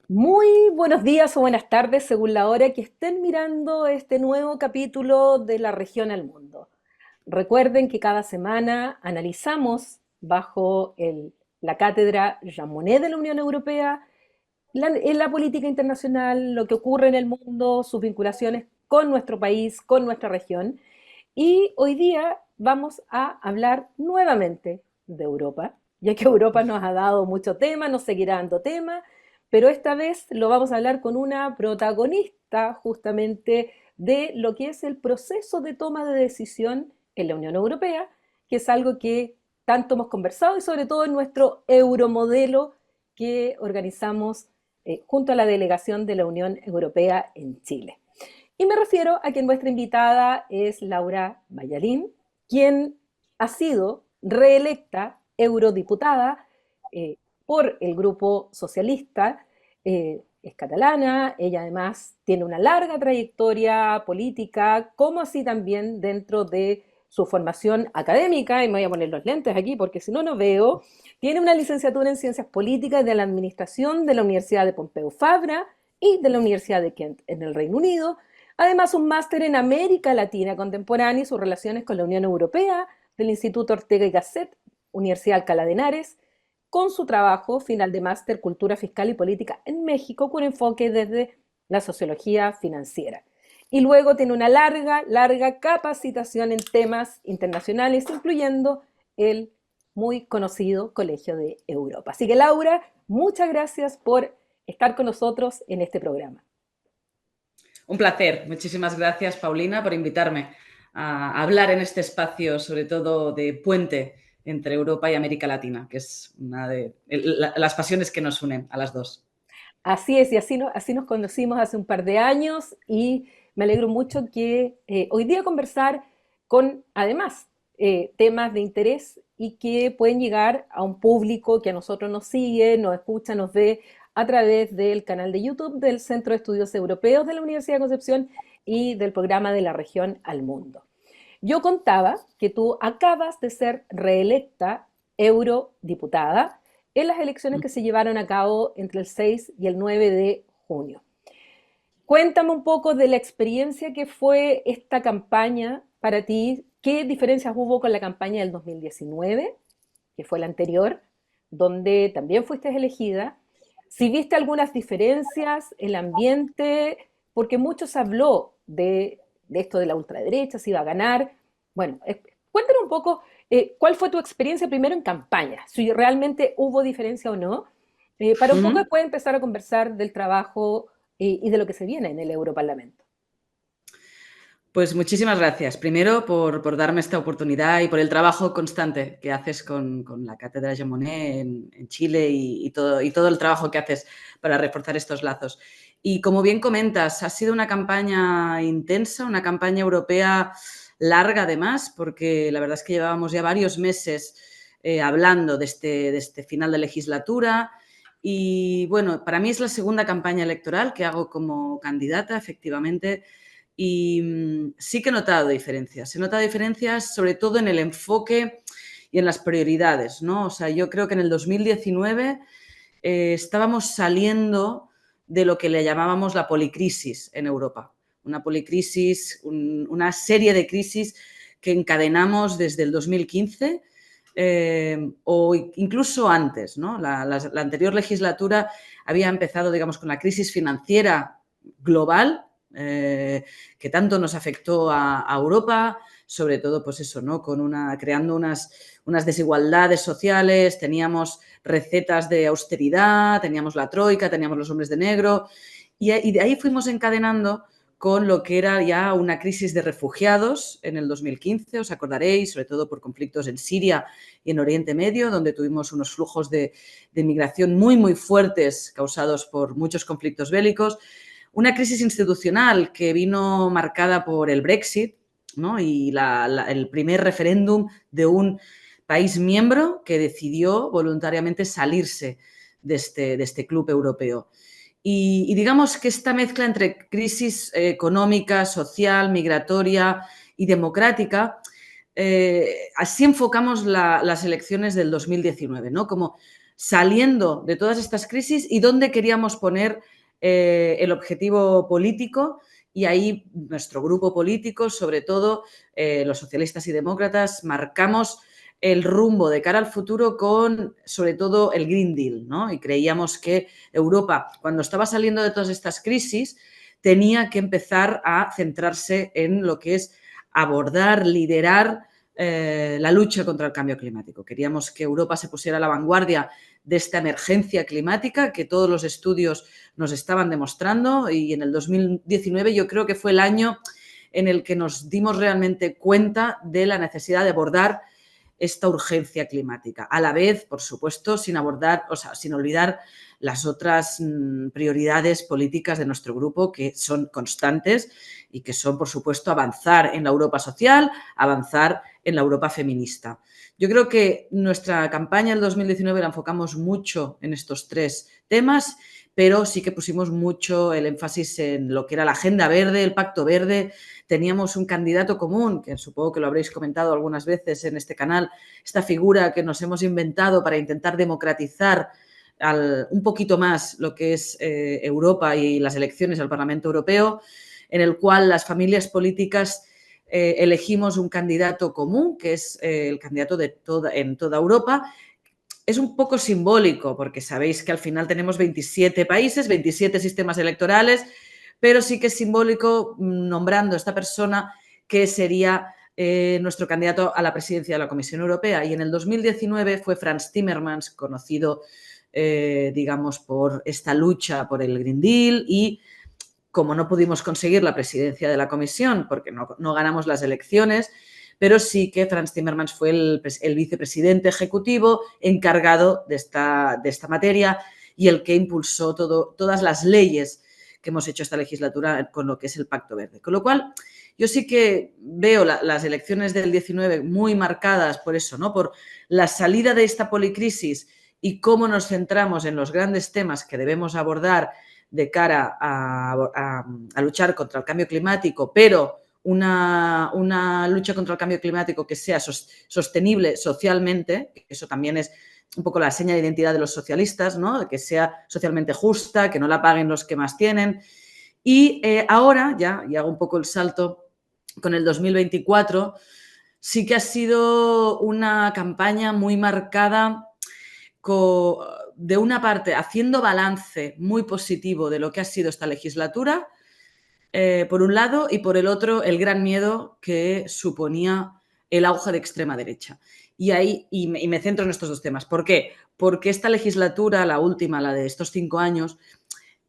Muy buenos días o buenas tardes, según la hora que estén mirando este nuevo capítulo de La Región al Mundo. Recuerden que cada semana analizamos bajo la cátedra Jean Monnet de la Unión Europea en la política internacional, lo que ocurre en el mundo, sus vinculaciones con nuestro país, con nuestra región. Y hoy día vamos a hablar nuevamente de Europa, ya que Europa nos ha dado mucho tema, nos seguirá dando tema, pero esta vez lo vamos a hablar con una protagonista justamente de lo que es el proceso de toma de decisión en la Unión Europea, que es algo que tanto hemos conversado y sobre todo en nuestro euromodelo que organizamos junto a la delegación de la Unión Europea en Chile. Y me refiero a que nuestra invitada es Laura Mayalín, quien ha sido reelecta eurodiputada por el Grupo Socialista. Es catalana, ella además tiene una larga trayectoria política, como así también dentro de su formación académica, y me voy a poner los lentes aquí porque si no, no veo. Tiene una licenciatura en Ciencias Políticas y de la Administración de la Universidad de Pompeu Fabra y de la Universidad de Kent en el Reino Unido. Además, un máster en América Latina Contemporánea y sus relaciones con la Unión Europea del Instituto Ortega y Gasset, Universidad Alcalá de Henares, con su trabajo final de máster Cultura Fiscal y Política en México, con enfoque desde la sociología financiera. Y luego tiene una larga capacitación en temas internacionales, incluyendo el muy conocido Colegio de Europa. Así que Laura, muchas gracias por estar con nosotros en este programa. Un placer. Muchísimas gracias, Paulina, por invitarme a hablar en este espacio, sobre todo de puente entre Europa y América Latina, que es una de las pasiones que nos unen a las dos. Así es, y así nos conocimos hace un par de años y me alegro mucho que hoy día conversar con, además, temas de interés y que pueden llegar a un público que a nosotros nos sigue, nos escucha, nos ve a través del canal de YouTube del Centro de Estudios Europeos de la Universidad de Concepción y del programa de la región al mundo. Yo contaba que tú acabas de ser reelecta eurodiputada en las elecciones que se llevaron a cabo entre el 6 y el 9 de junio. Cuéntame un poco de la experiencia que fue esta campaña para ti. ¿Qué diferencias hubo con la campaña del 2019, que fue la anterior, donde también fuiste elegida? Si viste algunas diferencias, el ambiente, porque mucho se habló de esto de la ultraderecha, si iba a ganar. Bueno, cuéntanos un poco cuál fue tu experiencia primero en campaña, si realmente hubo diferencia o no, para un poco Ujú. después empezar a conversar del trabajo y de lo que se viene en el Europarlamento. Pues muchísimas gracias. Primero por darme esta oportunidad y por el trabajo constante que haces con la Cátedra Jean Monnet en Chile y todo el trabajo que haces para reforzar estos lazos. Y como bien comentas, ha sido una campaña intensa, una campaña europea larga además, porque la verdad es que llevábamos ya varios meses hablando de este final de legislatura. Y bueno, para mí es la segunda campaña electoral que hago como candidata, efectivamente. Y sí que he notado diferencias. He notado diferencias sobre todo en el enfoque y en las prioridades, ¿no? O sea, yo creo que en el 2019 estábamos saliendo de lo que le llamábamos la policrisis en Europa. Una policrisis, una serie de crisis que encadenamos desde el 2015 o incluso antes, ¿no? La anterior legislatura había empezado, digamos, con la crisis financiera global, que tanto nos afectó a Europa, sobre todo, pues eso, ¿no? Creando unas desigualdades sociales, teníamos recetas de austeridad, teníamos la troika, teníamos los hombres de negro, y de ahí fuimos encadenando con lo que era ya una crisis de refugiados en el 2015, os acordaréis, sobre todo por conflictos en Siria y en Oriente Medio, donde tuvimos unos flujos de migración muy fuertes causados por muchos conflictos bélicos. Una crisis institucional que vino marcada por el Brexit, ¿no? Y el primer referéndum de un país miembro que decidió voluntariamente salirse de este club europeo. Y digamos que esta mezcla entre crisis económica, social, migratoria y democrática, así enfocamos las elecciones del 2019, ¿no? Como saliendo de todas estas crisis y dónde queríamos poner el objetivo político. Y ahí nuestro grupo político, sobre todo los socialistas y demócratas, marcamos el rumbo de cara al futuro con, sobre todo, el Green Deal, ¿no? Y creíamos que Europa, cuando estaba saliendo de todas estas crisis, tenía que empezar a centrarse en lo que es abordar, liderar la lucha contra el cambio climático. Queríamos que Europa se pusiera a la vanguardia de esta emergencia climática que todos los estudios nos estaban demostrando, y en el 2019 yo creo que fue el año en el que nos dimos realmente cuenta de la necesidad de abordar esta urgencia climática. A la vez, por supuesto, sin olvidar las otras prioridades políticas de nuestro grupo, que son constantes y que son, por supuesto, avanzar en la Europa social, avanzar en la Europa feminista. Yo creo que nuestra campaña del 2019 la enfocamos mucho en estos tres temas, pero sí que pusimos mucho el énfasis en lo que era la Agenda Verde, el Pacto Verde. Teníamos un candidato común, que supongo que lo habréis comentado algunas veces en este canal, esta figura que nos hemos inventado para intentar democratizar un poquito más lo que es Europa y las elecciones al Parlamento Europeo, en el cual las familias políticas elegimos un candidato común, que es el candidato en toda Europa. Es un poco simbólico, porque sabéis que al final tenemos 27 países, 27 sistemas electorales, pero sí que es simbólico nombrando a esta persona que sería nuestro candidato a la presidencia de la Comisión Europea. Y en el 2019 fue Frans Timmermans, conocido, digamos, por esta lucha por el Green Deal, y como no pudimos conseguir la presidencia de la Comisión porque no ganamos las elecciones, pero sí que Frans Timmermans fue el vicepresidente ejecutivo encargado de esta materia y el que impulsó todas las leyes que hemos hecho esta legislatura con lo que es el Pacto Verde. Con lo cual, yo sí que veo las elecciones del 19 muy marcadas por eso, ¿no? Por la salida de esta policrisis y cómo nos centramos en los grandes temas que debemos abordar de cara a luchar contra el cambio climático, pero una lucha contra el cambio climático que sea sostenible socialmente. Eso también es un poco la seña de identidad de los socialistas, ¿no? Que sea socialmente justa, que no la paguen los que más tienen. Y ahora, y hago un poco el salto con el 2024, sí que ha sido una campaña muy marcada de una parte haciendo balance muy positivo de lo que ha sido esta legislatura, por un lado, y por el otro el gran miedo que suponía el auge de extrema derecha. Y me centro en estos dos temas. ¿Por qué? Porque esta legislatura, la última, la de estos 5 años,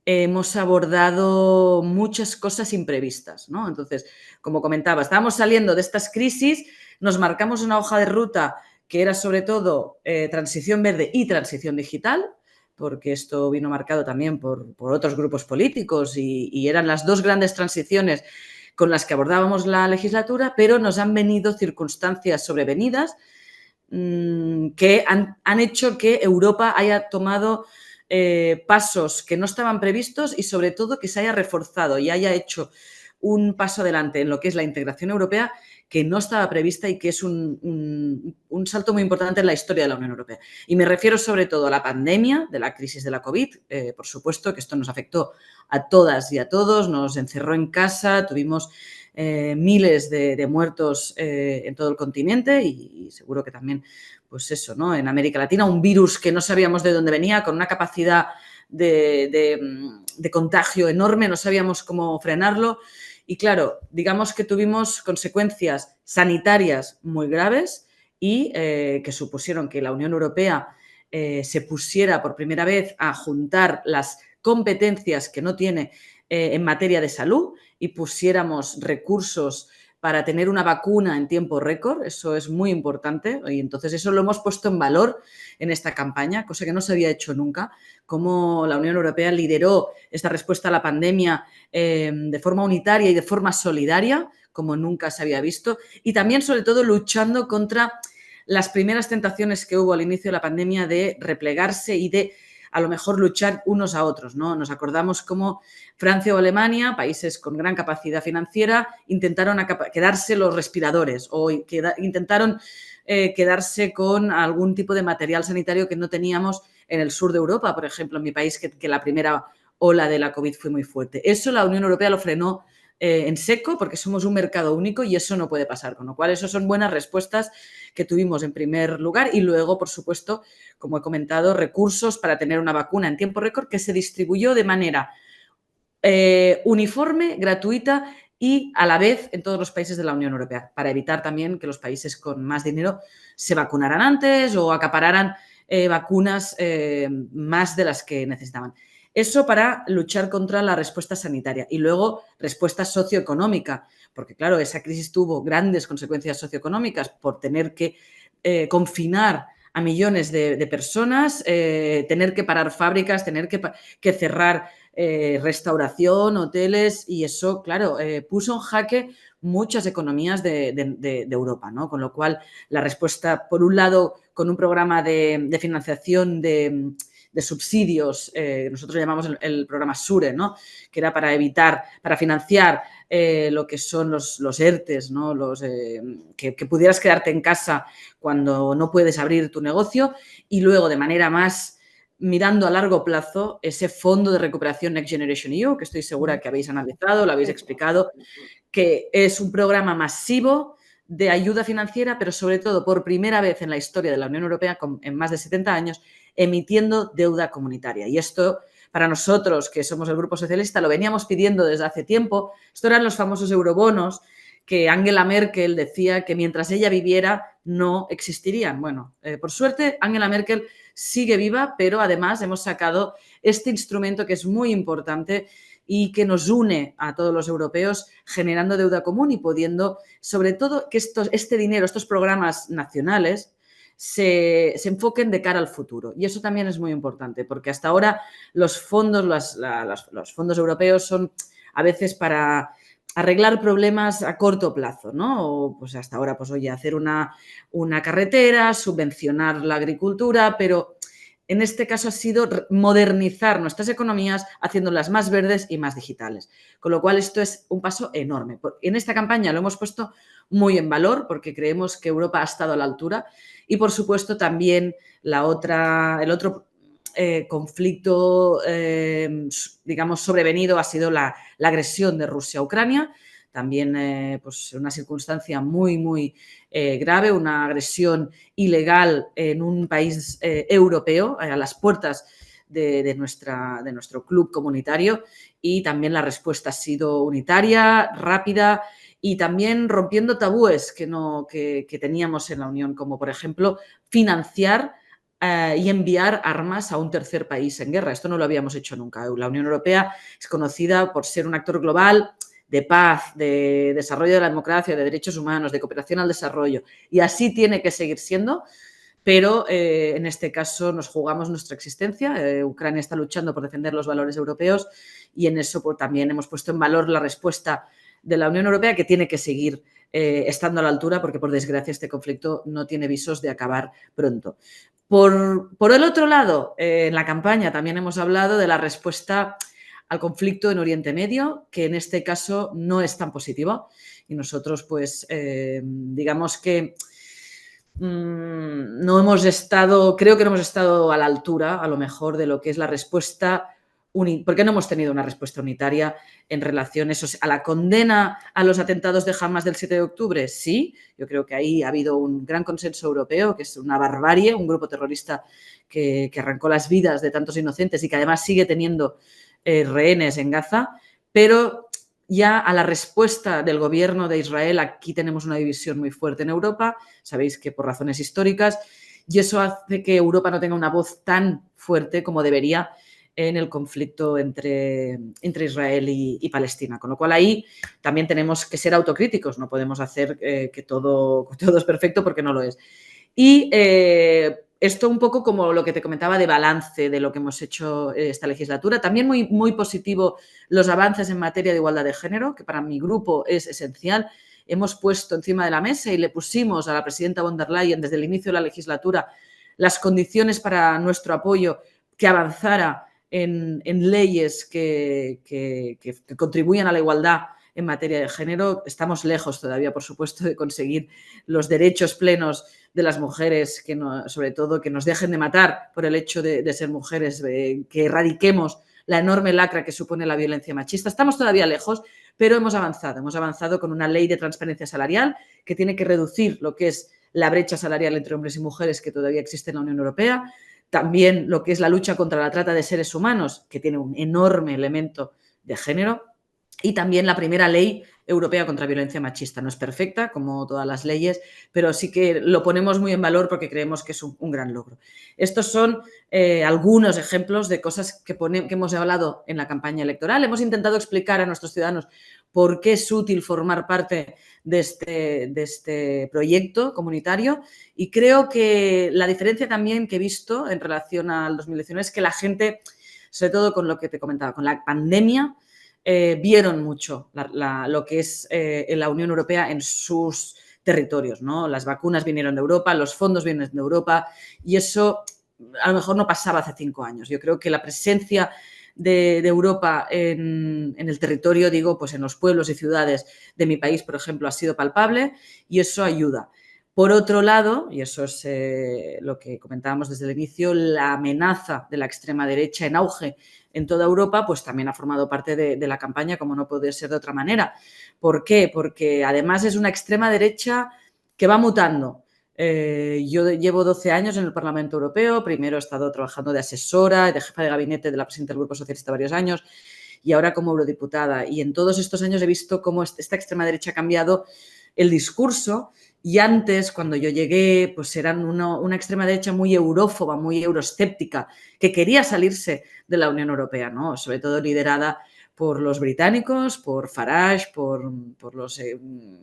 hemos abordado muchas cosas imprevistas, ¿no? Entonces, como comentaba, estábamos saliendo de estas crisis, nos marcamos una hoja de ruta que era sobre todo transición verde y transición digital, porque esto vino marcado también por otros grupos políticos y eran las dos grandes transiciones con las que abordábamos la legislatura, pero nos han venido circunstancias sobrevenidas que han hecho que Europa haya tomado pasos que no estaban previstos y, sobre todo, que se haya reforzado y haya hecho un paso adelante en lo que es la integración europea que no estaba prevista y que es un salto muy importante en la historia de la Unión Europea. Y me refiero sobre todo a la pandemia de la crisis de la COVID. Por supuesto que esto nos afectó a todas y a todos, nos encerró en casa, tuvimos miles de muertos en todo el continente y seguro que también, pues eso, ¿no? En América Latina, un virus que no sabíamos de dónde venía, con una capacidad de contagio enorme, no sabíamos cómo frenarlo. Y claro, digamos que tuvimos consecuencias sanitarias muy graves y que supusieron que la Unión Europea se pusiera por primera vez a juntar las competencias que no tiene en materia de salud y pusiéramos recursos para tener una vacuna en tiempo récord. Eso es muy importante y entonces eso lo hemos puesto en valor en esta campaña, cosa que no se había hecho nunca, cómo la Unión Europea lideró esta respuesta a la pandemia de forma unitaria y de forma solidaria, como nunca se había visto, y también, sobre todo, luchando contra las primeras tentaciones que hubo al inicio de la pandemia de replegarse y de, a lo mejor, luchar unos a otros, ¿no? Nos acordamos cómo Francia o Alemania, países con gran capacidad financiera, intentaron quedarse los respiradores o intentaron quedarse con algún tipo de material sanitario que no teníamos en el sur de Europa, por ejemplo, en mi país, que la primera ola de la COVID fue muy fuerte. Eso la Unión Europea lo frenó en seco porque somos un mercado único y eso no puede pasar. Con lo cual, eso son buenas respuestas que tuvimos en primer lugar y luego, por supuesto, como he comentado, recursos para tener una vacuna en tiempo récord que se distribuyó de manera uniforme, gratuita y a la vez en todos los países de la Unión Europea, para evitar también que los países con más dinero se vacunaran antes o acapararan vacunas más de las que necesitaban. Eso para luchar contra la respuesta sanitaria y luego respuesta socioeconómica, porque claro, esa crisis tuvo grandes consecuencias socioeconómicas por tener que confinar a millones de personas, tener que parar fábricas, tener que cerrar restauración, hoteles y eso, claro, puso en jaque muchas economías de Europa, ¿no? Con lo cual, la respuesta, por un lado, con un programa de financiación de subsidios, nosotros llamamos el programa SURE, ¿no? Que era para financiar lo que son los ERTES, ¿no? Que pudieras quedarte en casa cuando no puedes abrir tu negocio y luego de manera más mirando a largo plazo ese fondo de recuperación Next Generation EU, que estoy segura que habéis analizado, lo habéis explicado, que es un programa masivo de ayuda financiera, pero sobre todo por primera vez en la historia de la Unión Europea, en más de 70 años, emitiendo deuda comunitaria. Y esto, para nosotros, que somos el Grupo Socialista, lo veníamos pidiendo desde hace tiempo. Esto eran los famosos eurobonos que Angela Merkel decía que mientras ella viviera no existirían. Bueno, por suerte, Angela Merkel sigue viva, pero además hemos sacado este instrumento que es muy importante y que nos une a todos los europeos generando deuda común y pudiendo, sobre todo, que este dinero, estos programas nacionales, se enfoquen de cara al futuro. Y eso también es muy importante, porque hasta ahora los fondos, los fondos europeos son a veces para arreglar problemas a corto plazo, ¿no? O pues hasta ahora, pues oye, hacer una carretera, subvencionar la agricultura, pero en este caso ha sido modernizar nuestras economías haciéndolas más verdes y más digitales. Con lo cual, esto es un paso enorme. En esta campaña lo hemos puesto muy en valor porque creemos que Europa ha estado a la altura y, por supuesto, también el otro conflicto, digamos, sobrevenido ha sido la agresión de Rusia a Ucrania. También pues una circunstancia muy, muy grave, una agresión ilegal en un país europeo, a las puertas de nuestro club comunitario y también la respuesta ha sido unitaria, rápida y también rompiendo tabúes que teníamos en la Unión, como por ejemplo financiar y enviar armas a un tercer país en guerra. Esto no lo habíamos hecho nunca. La Unión Europea es conocida por ser un actor global de paz, de desarrollo de la democracia, de derechos humanos, de cooperación al desarrollo. Y así tiene que seguir siendo, pero en este caso nos jugamos nuestra existencia. Ucrania está luchando por defender los valores europeos y en eso pues, también hemos puesto en valor la respuesta de la Unión Europea que tiene que seguir estando a la altura porque, por desgracia, este conflicto no tiene visos de acabar pronto. Por el otro lado, en la campaña también hemos hablado de la respuesta al conflicto en Oriente Medio, que en este caso no es tan positivo. Y nosotros, pues, digamos que no hemos estado, creo que no hemos estado a la altura, a lo mejor, de lo que es la respuesta. ¿Por qué no hemos tenido una respuesta unitaria en relación a la condena a los atentados de Hamas del 7 de octubre? Sí, yo creo que ahí ha habido un gran consenso europeo, que es una barbarie, un grupo terrorista que arrancó las vidas de tantos inocentes y que además sigue teniendo rehenes en Gaza, pero ya a la respuesta del gobierno de Israel, aquí tenemos una división muy fuerte en Europa, sabéis que por razones históricas, y eso hace que Europa no tenga una voz tan fuerte como debería en el conflicto entre Israel y Palestina. Con lo cual ahí también tenemos que ser autocríticos, no podemos hacer que todo es perfecto porque no lo es. Y esto un poco como lo que te comentaba de balance de lo que hemos hecho esta legislatura. También muy, muy positivo los avances en materia de igualdad de género, que para mi grupo es esencial. Hemos puesto encima de la mesa y le pusimos a la presidenta von der Leyen desde el inicio de la legislatura las condiciones para nuestro apoyo que avanzara en leyes que contribuyan a la igualdad en materia de género. Estamos lejos todavía, por supuesto, de conseguir los derechos plenos de las mujeres, que no, sobre todo que nos dejen de matar por el hecho de ser mujeres, que erradiquemos la enorme lacra que supone la violencia machista. Estamos todavía lejos, pero hemos avanzado con una ley de transparencia salarial que tiene que reducir lo que es la brecha salarial entre hombres y mujeres que todavía existe en la Unión Europea, también lo que es la lucha contra la trata de seres humanos, que tiene un enorme elemento de género, y también la primera ley europea contra violencia machista. No es perfecta, como todas las leyes, pero sí que lo ponemos muy en valor porque creemos que es un gran logro. Estos son algunos ejemplos de cosas que hemos hablado en la campaña electoral. Hemos intentado explicar a nuestros ciudadanos por qué es útil formar parte de este proyecto comunitario, y creo que la diferencia también que he visto en relación al 2019 es que la gente, sobre todo con lo que te comentaba, con la pandemia, vieron mucho lo que es la Unión Europea en sus territorios, ¿no? Las vacunas vinieron de Europa, los fondos vienen de Europa, y eso a lo mejor no pasaba hace 5 años. Yo creo que la presencia de Europa en el territorio, digo, pues en los pueblos y ciudades de mi país, por ejemplo, ha sido palpable, y eso ayuda. Por otro lado, y eso es lo que comentábamos desde el inicio, la amenaza de la extrema derecha en auge en toda Europa, pues también ha formado parte de la campaña, como no puede ser de otra manera. ¿Por qué? Porque además es una extrema derecha que va mutando. Yo llevo 12 años en el Parlamento Europeo. Primero he estado trabajando de asesora, de jefa de gabinete de la presidenta del Grupo Socialista varios años, y ahora como eurodiputada. Y en todos estos años he visto cómo esta extrema derecha ha cambiado el discurso. Y antes, cuando yo llegué, pues eran una extrema derecha muy eurófoba, muy euroescéptica, que quería salirse de la Unión Europea, ¿no? Sobre todo liderada por los británicos, por Farage, por los,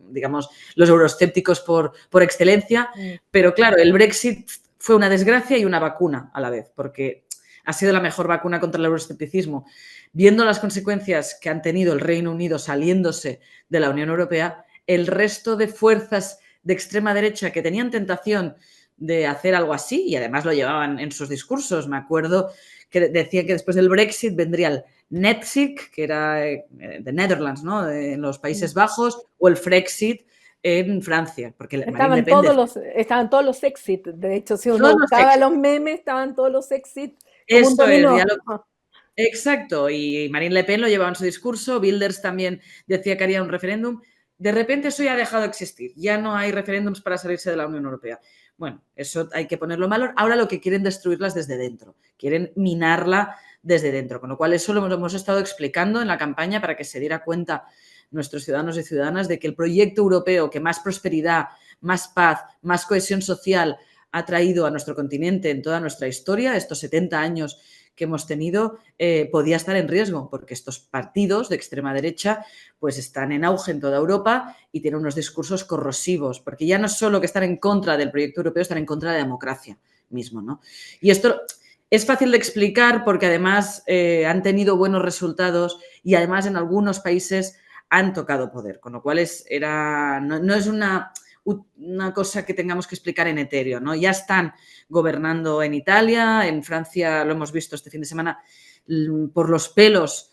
digamos, los euroescépticos por excelencia. Pero claro, el Brexit fue una desgracia y una vacuna a la vez, porque ha sido la mejor vacuna contra el euroescepticismo. Viendo las consecuencias que han tenido el Reino Unido saliéndose de la Unión Europea, el resto de fuerzas de extrema derecha que tenían tentación de hacer algo así, y además lo llevaban en sus discursos. Me acuerdo que decía que después del Brexit vendría el Netsic, que era de Netherlands, ¿no? En los Países Bajos, o el Frexit en Francia, porque Marine Le Pen decía, Estaban todos los exit, de hecho, si uno todos los buscaba exit. los memes, estaban todos los exit como un Eso es, ya dominó. lo, exacto, y Marine Le Pen lo llevaba en su discurso, Wilders también decía que haría un referéndum. De repente eso ya ha dejado de existir, ya no hay referéndums para salirse de la Unión Europea. Bueno, eso hay que ponerlo en valor. Ahora lo que quieren destruirlas desde dentro, quieren minarla desde dentro, con lo cual eso lo hemos estado explicando en la campaña para que se diera cuenta nuestros ciudadanos y ciudadanas de que el proyecto europeo que más prosperidad, más paz, más cohesión social ha traído a nuestro continente en toda nuestra historia, estos 70 años que hemos tenido, podía estar en riesgo, porque estos partidos de extrema derecha pues están en auge en toda Europa y tienen unos discursos corrosivos, porque ya no es solo que están en contra del proyecto europeo, están en contra de la democracia mismo, ¿no? Y esto es fácil de explicar porque además han tenido buenos resultados y además en algunos países han tocado poder, con lo cual no es una cosa que tengamos que explicar en etéreo, ¿no? Ya están gobernando en Italia, en Francia lo hemos visto este fin de semana, por los pelos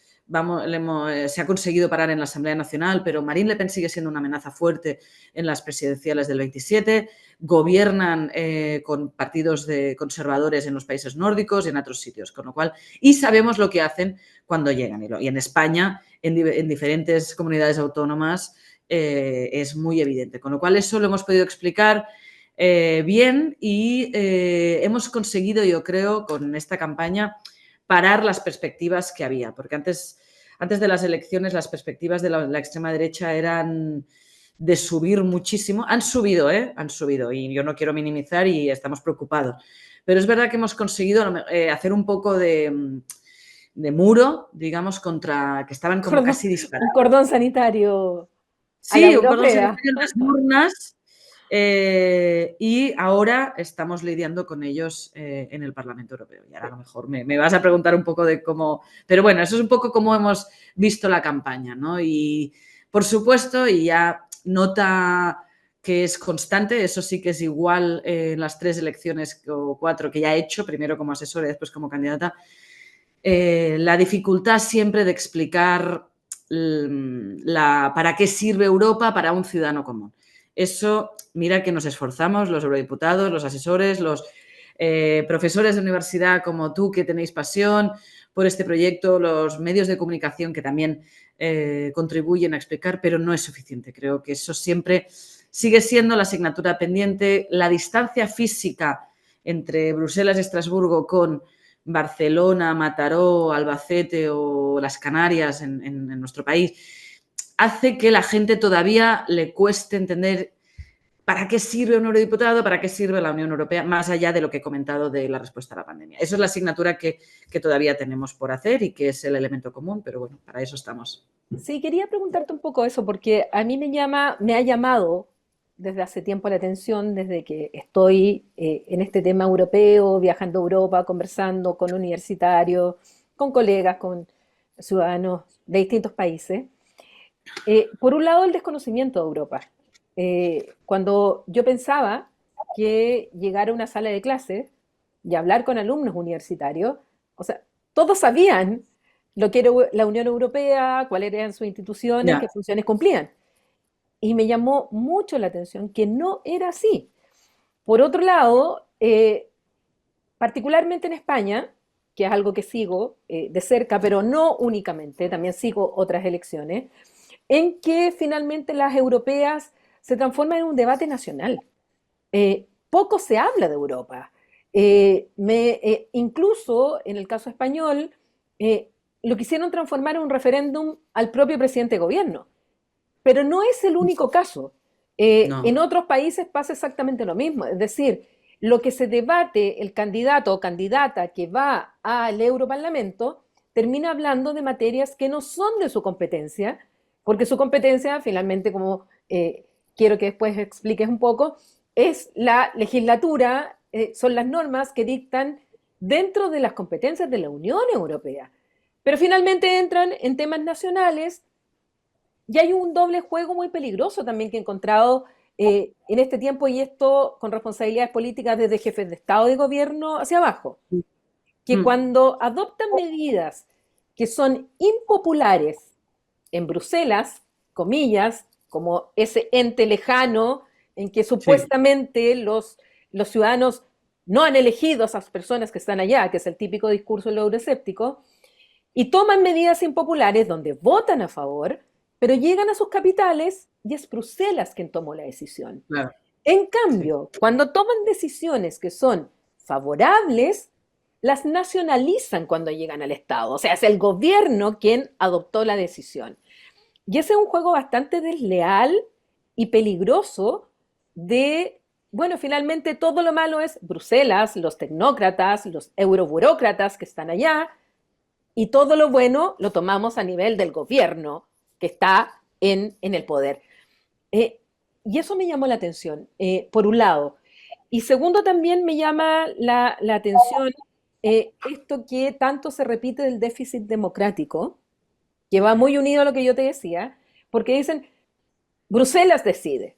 se ha conseguido parar en la Asamblea Nacional, pero Marine Le Pen sigue siendo una amenaza fuerte en las presidenciales del 27, gobiernan con partidos de conservadores en los países nórdicos y en otros sitios, con lo cual, y sabemos lo que hacen cuando llegan. Y en España, en diferentes comunidades autónomas, es muy evidente, con lo cual eso lo hemos podido explicar bien y hemos conseguido, yo creo, con esta campaña parar las perspectivas que había, porque antes de las elecciones las perspectivas de la extrema derecha eran de subir muchísimo. Han subido, y yo no quiero minimizar y estamos preocupados. Pero es verdad que hemos conseguido hacer un poco de muro, digamos, contra que estaban como casi disparados. Un cordón sanitario a la Sí, un cordón europea. sanitario en las urnas, y ahora estamos lidiando con ellos en el Parlamento Europeo. Y ahora a lo mejor me vas a preguntar un poco de cómo... Pero bueno, eso es un poco cómo hemos visto la campaña, ¿no? Y por supuesto, y ya nota que es constante, eso sí que es igual en las 3 elecciones o 4 que ya he hecho, primero como asesora y después como candidata, la dificultad siempre de explicar para qué sirve Europa para un ciudadano común. Eso, mira que nos esforzamos, los eurodiputados, los asesores, los profesores de universidad como tú que tenéis pasión por este proyecto, los medios de comunicación que también contribuyen a explicar, pero no es suficiente. Creo que eso siempre sigue siendo la asignatura pendiente. La distancia física entre Bruselas y Estrasburgo con Barcelona, Mataró, Albacete o las Canarias en nuestro país hace que la gente todavía le cueste entender para qué sirve un eurodiputado, para qué sirve la Unión Europea, más allá de lo que he comentado de la respuesta a la pandemia. Eso es la asignatura que todavía tenemos por hacer y que es el elemento común, pero bueno, para eso estamos. Sí, quería preguntarte un poco eso, porque a mí me ha llamado desde hace tiempo la atención, desde que estoy en este tema europeo, viajando a Europa, conversando con universitarios, con colegas, con ciudadanos de distintos países. Por un lado, el desconocimiento de Europa. Cuando yo pensaba que llegar a una sala de clase y hablar con alumnos universitarios, o sea, todos sabían lo que era la Unión Europea, cuáles eran sus instituciones, qué Ya. funciones cumplían. Y me llamó mucho la atención que no era así. Por otro lado, particularmente en España, que es algo que sigo de cerca, pero no únicamente, también sigo otras elecciones, en que finalmente las europeas se transforman en un debate nacional. Poco se habla de Europa. Incluso en el caso español, eh, lo quisieron transformar en un referéndum al propio presidente de gobierno. Pero no es el único caso. En No. otros países pasa exactamente lo mismo. Es decir, lo que se debate el candidato o candidata que va al Europarlamento termina hablando de materias que no son de su competencia, porque su competencia, finalmente, como quiero que después expliques un poco, es la legislatura, son las normas que dictan dentro de las competencias de la Unión Europea. Pero finalmente entran en temas nacionales y hay un doble juego muy peligroso también que he encontrado en este tiempo, y esto con responsabilidades políticas desde jefes de Estado y gobierno hacia abajo, que Mm. cuando adoptan medidas que son impopulares en Bruselas, comillas, como ese ente lejano en que Sí. supuestamente los ciudadanos no han elegido a esas personas que están allá, que es el típico discurso del euroescéptico, y toman medidas impopulares donde votan a favor, pero llegan a sus capitales y es Bruselas quien tomó la decisión. Claro. En Sí. cambio, cuando toman decisiones que son favorables, las nacionalizan cuando llegan al Estado. O sea, es el gobierno quien adoptó la decisión. Y ese es un juego bastante desleal y peligroso de, bueno, finalmente todo lo malo es Bruselas, los tecnócratas, los euroburócratas que están allá, y todo lo bueno lo tomamos a nivel del gobierno que está en el poder. Eh, y eso me llamó la atención, por un lado. Y segundo, también me llama la atención esto que tanto se repite del déficit democrático, que va muy unido a lo que yo te decía, porque dicen, Bruselas decide,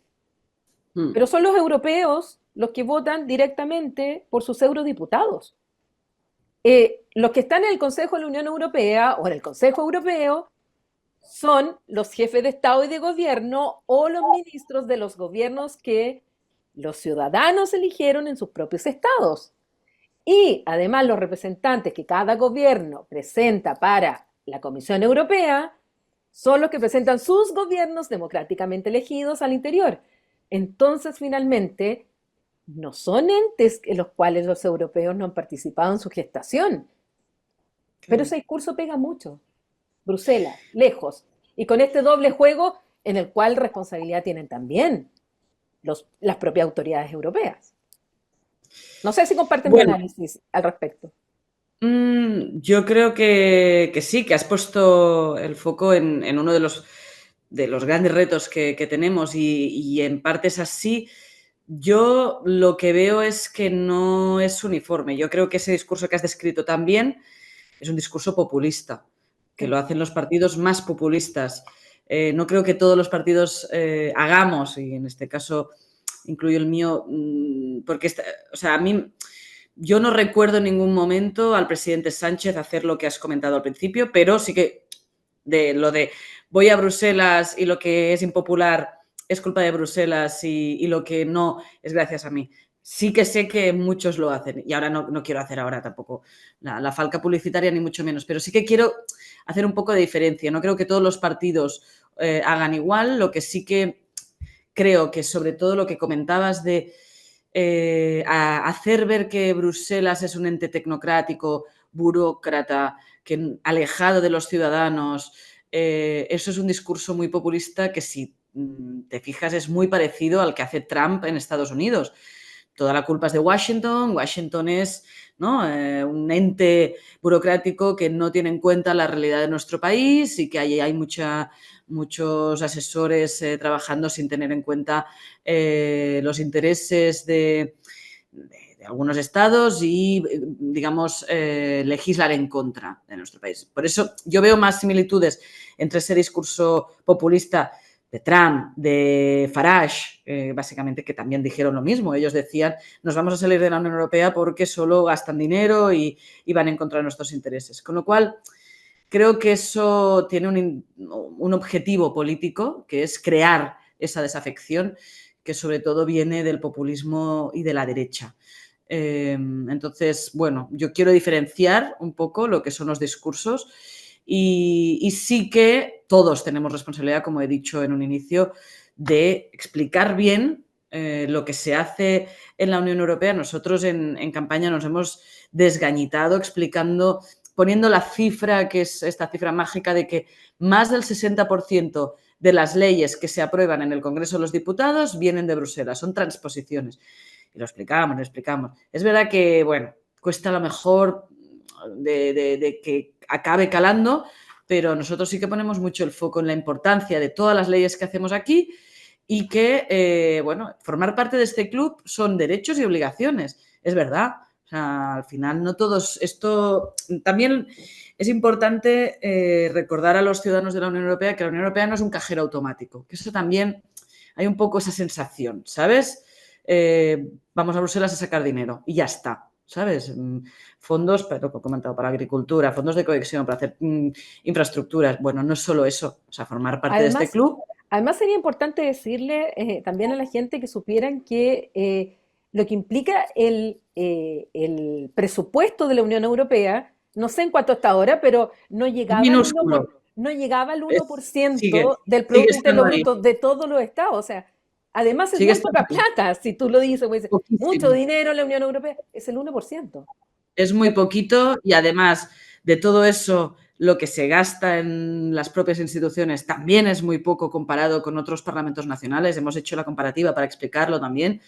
Mm. pero son los europeos los que votan directamente por sus eurodiputados. Los que están en el Consejo de la Unión Europea o en el Consejo Europeo son los jefes de Estado y de Gobierno o los ministros de los gobiernos que los ciudadanos eligieron en sus propios estados. Y además los representantes que cada gobierno presenta para la Comisión Europea son los que presentan sus gobiernos democráticamente elegidos al interior. Entonces, finalmente, no son entes en los cuales los europeos no han participado en su gestación. Pero Claro. ese discurso pega mucho. Bruselas, lejos. Y con este doble juego en el cual responsabilidad tienen también las propias autoridades europeas. No sé si comparten mi Bueno, análisis al respecto. yo creo que sí, que has puesto el foco en uno de los grandes retos que tenemos y en parte es así. Yo lo que veo es que no es uniforme. Yo creo que ese discurso que has descrito también es un discurso populista, que Sí. lo hacen los partidos más populistas. No creo que todos los partidos hagamos, y en este caso incluyo el mío, porque, o sea, a mí yo no recuerdo en ningún momento al presidente Sánchez hacer lo que has comentado al principio, pero sí que de lo de voy a Bruselas y lo que es impopular es culpa de Bruselas y lo que no es gracias a mí. Sí que sé que muchos lo hacen y ahora no quiero hacer ahora tampoco la falca publicitaria ni mucho menos, pero sí que quiero hacer un poco de diferencia. No creo que todos los partidos hagan igual, lo que sí que creo que sobre todo lo que comentabas de hacer ver que Bruselas es un ente tecnocrático, burócrata, que alejado de los ciudadanos, eso es un discurso muy populista que si te fijas es muy parecido al que hace Trump en Estados Unidos. Toda la culpa es de Washington. Washington es, ¿no?, un ente burocrático que no tiene en cuenta la realidad de nuestro país y que hay muchos asesores trabajando sin tener en cuenta los intereses de algunos estados y, digamos, legislar en contra de nuestro país. Por eso yo veo más similitudes entre ese discurso populista de Trump, de Farage, básicamente, que también dijeron lo mismo. Ellos decían, nos vamos a salir de la Unión Europea porque solo gastan dinero y van en contra de nuestros intereses. Con lo cual, creo que eso tiene un objetivo político, que es crear esa desafección, que sobre todo viene del populismo y de la derecha. Entonces, bueno, yo quiero diferenciar un poco lo que son los discursos y sí que todos tenemos responsabilidad, como he dicho en un inicio, de explicar bien lo que se hace en la Unión Europea. Nosotros en campaña nos hemos desgañitado explicando, poniendo la cifra, que es esta cifra mágica de que más del 60% de las leyes que se aprueban en el Congreso de los Diputados vienen de Bruselas, son transposiciones. Y lo explicamos, lo explicamos. Es verdad que, bueno, cuesta a lo mejor de que acabe calando, pero nosotros sí que ponemos mucho el foco en la importancia de todas las leyes que hacemos aquí y que, bueno, formar parte de este club son derechos y obligaciones. Es verdad. O sea, al final no todos, esto también es importante recordar a los ciudadanos de la Unión Europea que la Unión Europea no es un cajero automático, que eso también hay un poco esa sensación, ¿sabes? Vamos a Bruselas a sacar dinero y ya está, ¿sabes? Fondos, pero lo he comentado, para agricultura, fondos de cohesión, para hacer infraestructuras. Bueno, no es solo eso, o sea, formar parte de este Además, club. además sería importante decirle también a la gente que supieran que lo que implica el presupuesto de la Unión Europea, no sé en cuánto está ahora, pero no Es llegaba al minúsculo. no llegaba al uno por Sigue, ciento del sigue Producto estando Interno ahí. Bruto de todos los estados. O sea, además es Sigue muy estando poca ahí. plata, si tú lo dices, pues, mucho Poquísimo. dinero en la Unión Europea, es el 1%. Es muy poquito y además de todo eso, lo que se gasta en las propias instituciones también es muy poco comparado con otros parlamentos nacionales. Hemos hecho la comparativa para explicarlo también.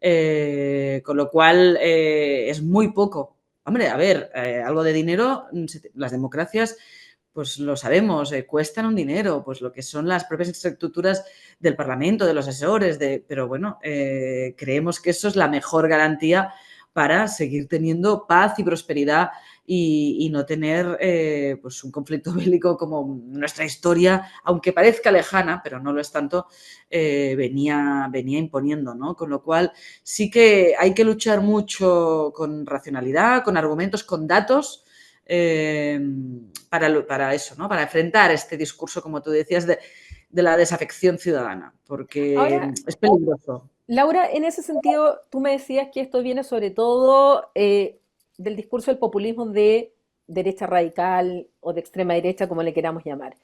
Con lo cual es muy poco. Hombre, a ver, algo de dinero, las democracias, pues lo sabemos, cuestan un dinero, pues lo que son las propias estructuras del Parlamento, de los asesores, pero bueno, creemos que eso es la mejor garantía para seguir teniendo paz y prosperidad y no tener pues un conflicto bélico como nuestra historia, aunque parezca lejana, pero no lo es tanto, venía imponiendo, ¿no? Con lo cual sí que hay que luchar mucho con racionalidad, con argumentos, con datos, para eso, ¿no? Para enfrentar este discurso, como tú decías, de la desafección ciudadana, porque Ahora, es peligroso. Laura, en ese sentido, tú me decías que esto viene sobre todo del discurso del populismo de derecha radical o de extrema derecha, como le queramos llamar.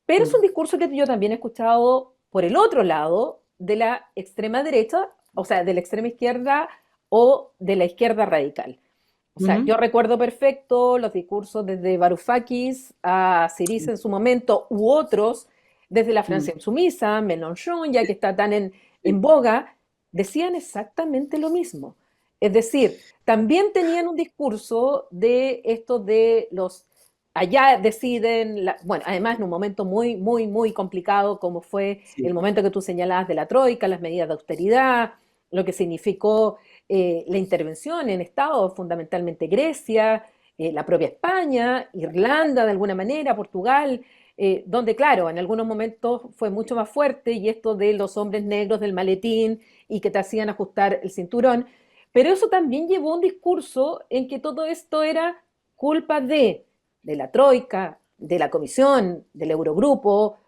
Pero es un discurso que yo también he escuchado por el otro lado de la extrema derecha, o sea, de la extrema izquierda o de la izquierda radical. O sea, yo Ujú, recuerdo perfecto los discursos desde Varoufakis a Syriza en su momento u otros, desde la ujú, Francia insumisa, Mélenchon, ya sí, que está tan en sí. boga, decían exactamente lo mismo. Es decir, también tenían un discurso de esto de los allá deciden, bueno, además en un momento muy, muy, muy complicado como fue Sí. el momento que tú señalabas de la Troika, las medidas de austeridad, lo que significó la intervención en estados, fundamentalmente Grecia, la propia España, Irlanda de alguna manera, Portugal, donde claro, en algunos momentos fue mucho más fuerte y esto de los hombres negros del maletín y que te hacían ajustar el cinturón, pero eso también llevó a un discurso en que todo esto era culpa de la Troika, de la Comisión, del Eurogrupo,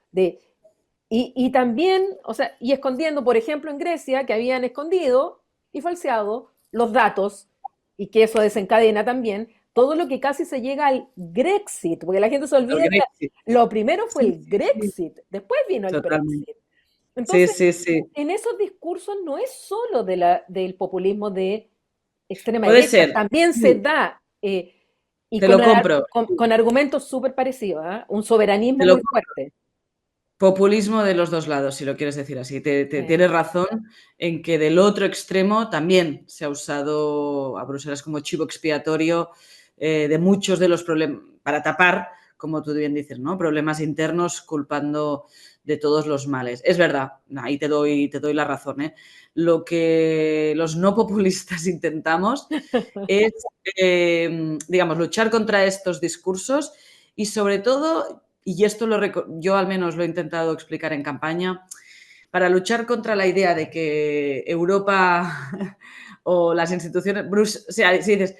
y también, o sea, y escondiendo, por ejemplo, en Grecia, que habían escondido y falseado los datos, y que eso desencadena también todo lo que casi se llega al Grexit, porque la gente se El olvida que Brexit. lo primero fue Sí, el sí, sí, Grexit, después vino el totalmente. Brexit. Sí, Entonces, sí, sí. en esos discursos no es solo del populismo de extrema Puede derecha, ser. también se Sí, da, y te lo compro. con argumentos súper parecidos, ¿ah? Un Te soberanismo lo muy fuerte. Populismo de los dos lados, si lo quieres decir así. Eh, Tienes razón en que del otro extremo también se ha usado a Bruselas como chivo expiatorio de muchos de los problemas, para tapar, como tú bien dices, ¿no? Problemas internos culpando de todos los males. Es verdad, ahí te doy la razón. ¿Eh? Lo que los no populistas intentamos es, digamos, luchar contra estos discursos y sobre todo, y esto yo al menos lo he intentado explicar en campaña, para luchar contra la idea de que Europa o las instituciones, o sea, si dices,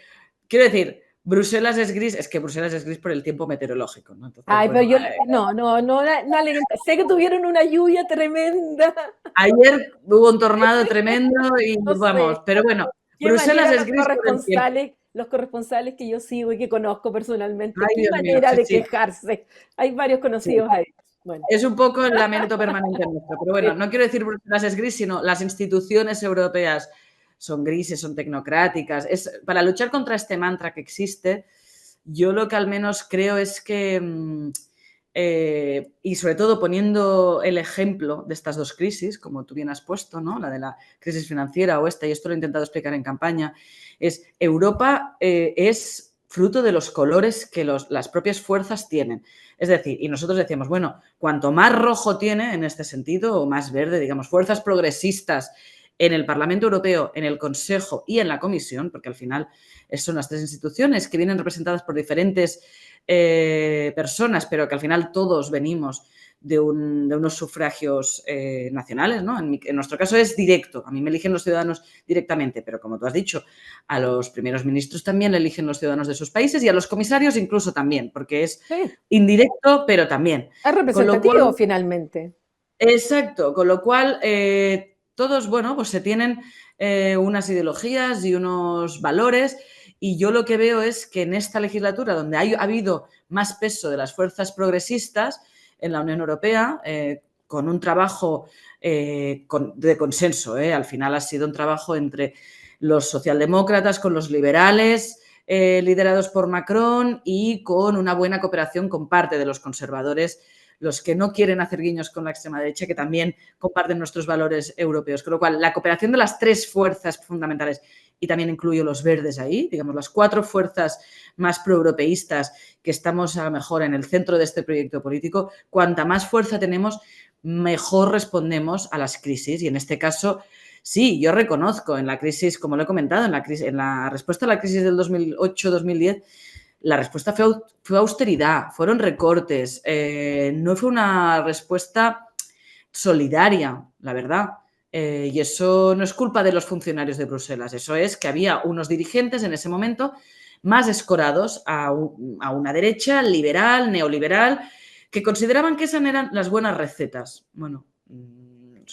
quiero decir, Bruselas es gris, es que Bruselas es gris por el tiempo meteorológico, ¿no? Entonces, Ay, pero bueno, yo, no, no, no, no sé que tuvieron una lluvia tremenda, ayer hubo un tornado tremendo y no vamos, sé, pero bueno, qué Bruselas manera es gris por el tiempo. los corresponsales que yo sigo y que conozco personalmente, Ay, qué Dios mío, manera sí, de sí, quejarse. Hay varios sí. conocidos ahí. Bueno, Es un poco el lamento permanente nuestro. Pero sí, bueno, no quiero decir Bruselas es gris, sino las instituciones europeas son grises, son tecnocráticas. Para luchar contra este mantra que existe, yo lo que al menos creo es que, y sobre todo poniendo el ejemplo de estas dos crisis, como tú bien has puesto, ¿no? La de la crisis financiera o esta, y esto lo he intentado explicar en campaña, es Europa es fruto de los colores que las propias fuerzas tienen. Es decir, y nosotros decíamos, bueno, cuanto más rojo tiene en este sentido, o más verde, digamos, fuerzas progresistas en el Parlamento Europeo, en el Consejo y en la Comisión, porque al final son las tres instituciones que vienen representadas por diferentes personas, pero que al final todos venimos de unos sufragios nacionales, ¿no? En nuestro caso es directo, a mí me eligen los ciudadanos directamente, pero como tú has dicho, a los primeros ministros también le eligen los ciudadanos de sus países y a los comisarios incluso también, porque es sí, indirecto, pero también. es Con lo cual, representativo finalmente. exacto, con lo cual todos, bueno, pues se tienen unas ideologías y unos valores y yo lo que veo es que en esta legislatura, donde ha habido más peso de las fuerzas progresistas en la Unión Europea, con un trabajo de consenso, al final ha sido un trabajo entre los socialdemócratas con los liberales, liderados por Macron y con una buena cooperación con parte de los conservadores, los que no quieren hacer guiños con la extrema derecha, que también comparten nuestros valores europeos. Con lo cual, la cooperación de las tres fuerzas fundamentales, y también incluyo los verdes ahí, digamos, las cuatro fuerzas más proeuropeístas que estamos a lo mejor en el centro de este proyecto político, cuanta más fuerza tenemos, mejor respondemos a las crisis. Y en este caso, sí, yo reconozco en la crisis, como lo he comentado, en la respuesta a la crisis del 2008-2010, la respuesta fue austeridad, fueron recortes, no fue una respuesta solidaria, la verdad. Y eso no es culpa de los funcionarios de Bruselas, eso es que había unos dirigentes en ese momento más escorados a una derecha liberal, neoliberal, que consideraban que esas eran las buenas recetas. Bueno,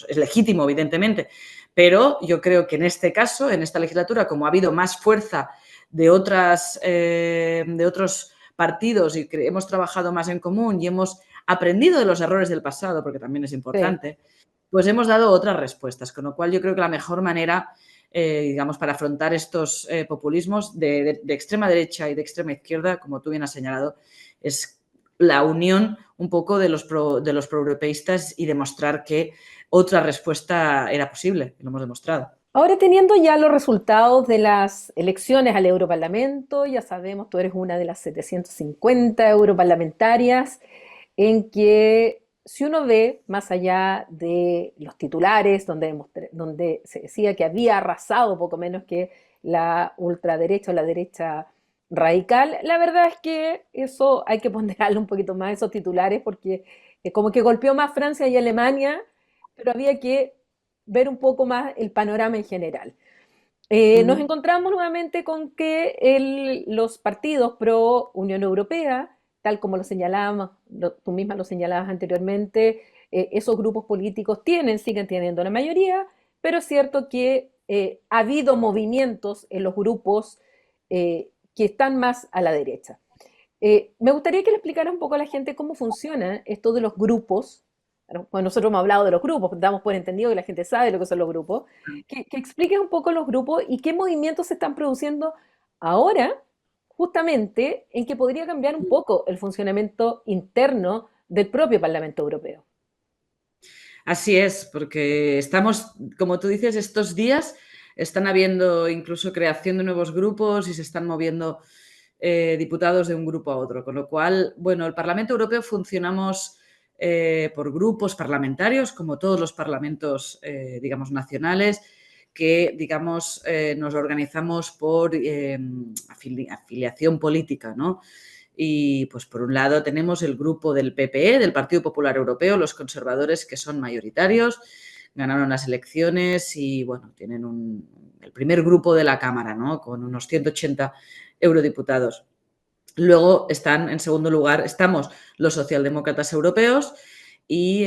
es legítimo, evidentemente, pero yo creo que en este caso, en esta legislatura, como ha habido más fuerza de otros partidos y que hemos trabajado más en común y hemos aprendido de los errores del pasado, porque también es Sí. importante, pues hemos dado otras respuestas, con lo cual yo creo que la mejor manera, digamos, para afrontar estos populismos de extrema derecha y de extrema izquierda, como tú bien has señalado, es la unión un poco de los proeuropeístas y demostrar que otra respuesta era posible, y lo hemos demostrado. Ahora teniendo ya los resultados de las elecciones al Europarlamento, ya sabemos, tú eres una de las 750 europarlamentarias, en que si uno ve más allá de los titulares, donde se decía que había arrasado poco menos que la ultraderecha o la derecha radical, la verdad es que eso hay que ponderarle un poquito más esos titulares porque como que golpeó más Francia y Alemania, pero había que ver un poco más el panorama en general. Uh Nos -huh. encontramos nuevamente con que los partidos pro Unión Europea tal como lo señalábamos, tú misma lo señalabas anteriormente, esos grupos políticos siguen teniendo la mayoría, pero es cierto que ha habido movimientos en los grupos que están más a la derecha. Me gustaría que le explicara un poco a la gente cómo funciona esto de los grupos. Bueno, nosotros hemos hablado de los grupos, damos por entendido que la gente sabe lo que son los grupos. Que expliques un poco los grupos y qué movimientos se están produciendo ahora, justamente en que podría cambiar un poco el funcionamiento interno del propio Parlamento Europeo. Así es, porque estamos, como tú dices, estos días están habiendo incluso creación de nuevos grupos y se están moviendo diputados de un grupo a otro. Con lo cual, bueno, el Parlamento Europeo funcionamos por grupos parlamentarios, como todos los parlamentos, digamos, nacionales, que, digamos, nos organizamos por afiliación política, ¿no? Y pues por un lado tenemos el grupo del PPE, del Partido Popular Europeo, los conservadores que son mayoritarios, ganaron las elecciones y bueno, tienen el primer grupo de la Cámara, ¿no? Con unos 180 eurodiputados. Luego están, en segundo lugar, estamos los socialdemócratas europeos y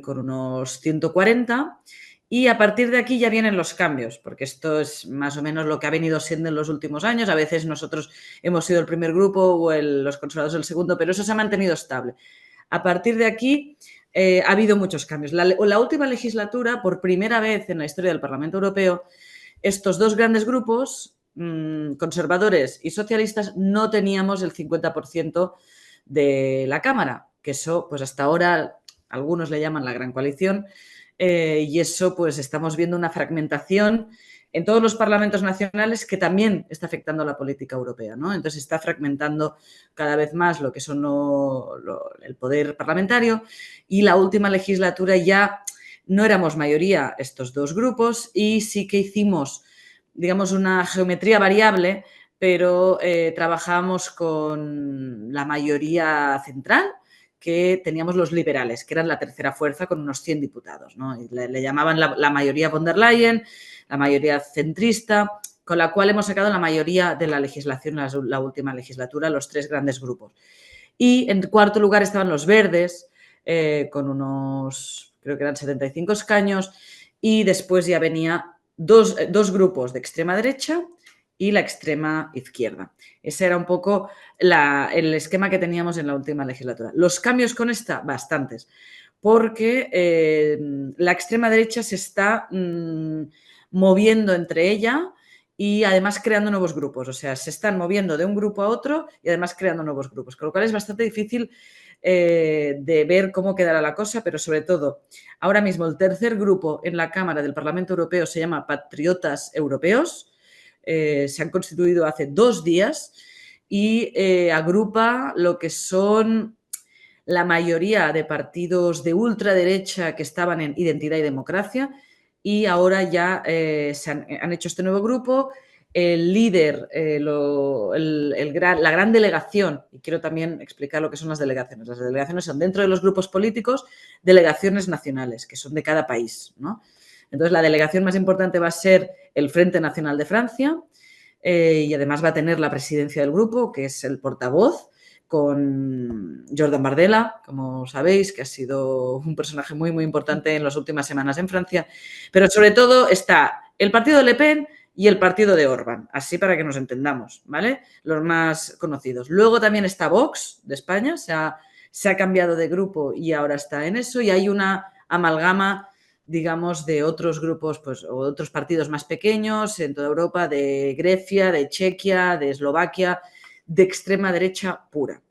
con unos 140. Y a partir de aquí ya vienen los cambios, porque esto es más o menos lo que ha venido siendo en los últimos años. A veces nosotros hemos sido el primer grupo o los conservadores el segundo, pero eso se ha mantenido estable. A partir de aquí ha habido muchos cambios. La última legislatura, por primera vez en la historia del Parlamento Europeo, estos dos grandes grupos, conservadores y socialistas, no teníamos el 50% de la Cámara, que eso, pues hasta ahora, algunos le llaman la Gran Coalición, y eso, pues estamos viendo una fragmentación en todos los parlamentos nacionales que también está afectando a la política europea, ¿no? Entonces está fragmentando cada vez más lo que son el poder parlamentario y la última legislatura ya no éramos mayoría estos dos grupos y sí que hicimos, digamos, una geometría variable, pero trabajábamos con la mayoría central, que teníamos los liberales, que eran la tercera fuerza con unos 100 diputados, ¿no? Y le llamaban la mayoría von der Leyen, la mayoría centrista, con la cual hemos sacado la mayoría de la legislación en la última legislatura, los tres grandes grupos. Y en cuarto lugar estaban los verdes, con unos, creo que eran 75 escaños, y después ya venía dos grupos de extrema derecha y la extrema izquierda. Ese era un poco el esquema que teníamos en la última legislatura. Los cambios con esta, bastantes, porque la extrema derecha se está moviendo entre ella y además creando nuevos grupos. O sea, se están moviendo de un grupo a otro y además creando nuevos grupos, con lo cual es bastante difícil de ver cómo quedará la cosa, pero sobre todo, ahora mismo el tercer grupo en la Cámara del Parlamento Europeo se llama Patriotas Europeos. Se han constituido hace 2 días y agrupa lo que son la mayoría de partidos de ultraderecha que estaban en Identidad y Democracia y ahora ya han hecho este nuevo grupo. El líder, la gran delegación, y quiero también explicar lo que son las delegaciones. Las delegaciones son dentro de los grupos políticos, delegaciones nacionales, que son de cada país, ¿no? Entonces, la delegación más importante va a ser el Frente Nacional de Francia y además va a tener la presidencia del grupo, que es el portavoz, con Jordan Bardella, como sabéis, que ha sido un personaje muy, muy importante en las últimas semanas en Francia. Pero sobre todo está el partido de Le Pen y el partido de Orbán, así para que nos entendamos, ¿vale? Los más conocidos. Luego también está Vox, de España, se ha cambiado de grupo y ahora está en eso, y hay una amalgama, digamos, de otros grupos, pues, o otros partidos más pequeños en toda Europa, de Grecia, de Chequia, de Eslovaquia, de extrema derecha pura.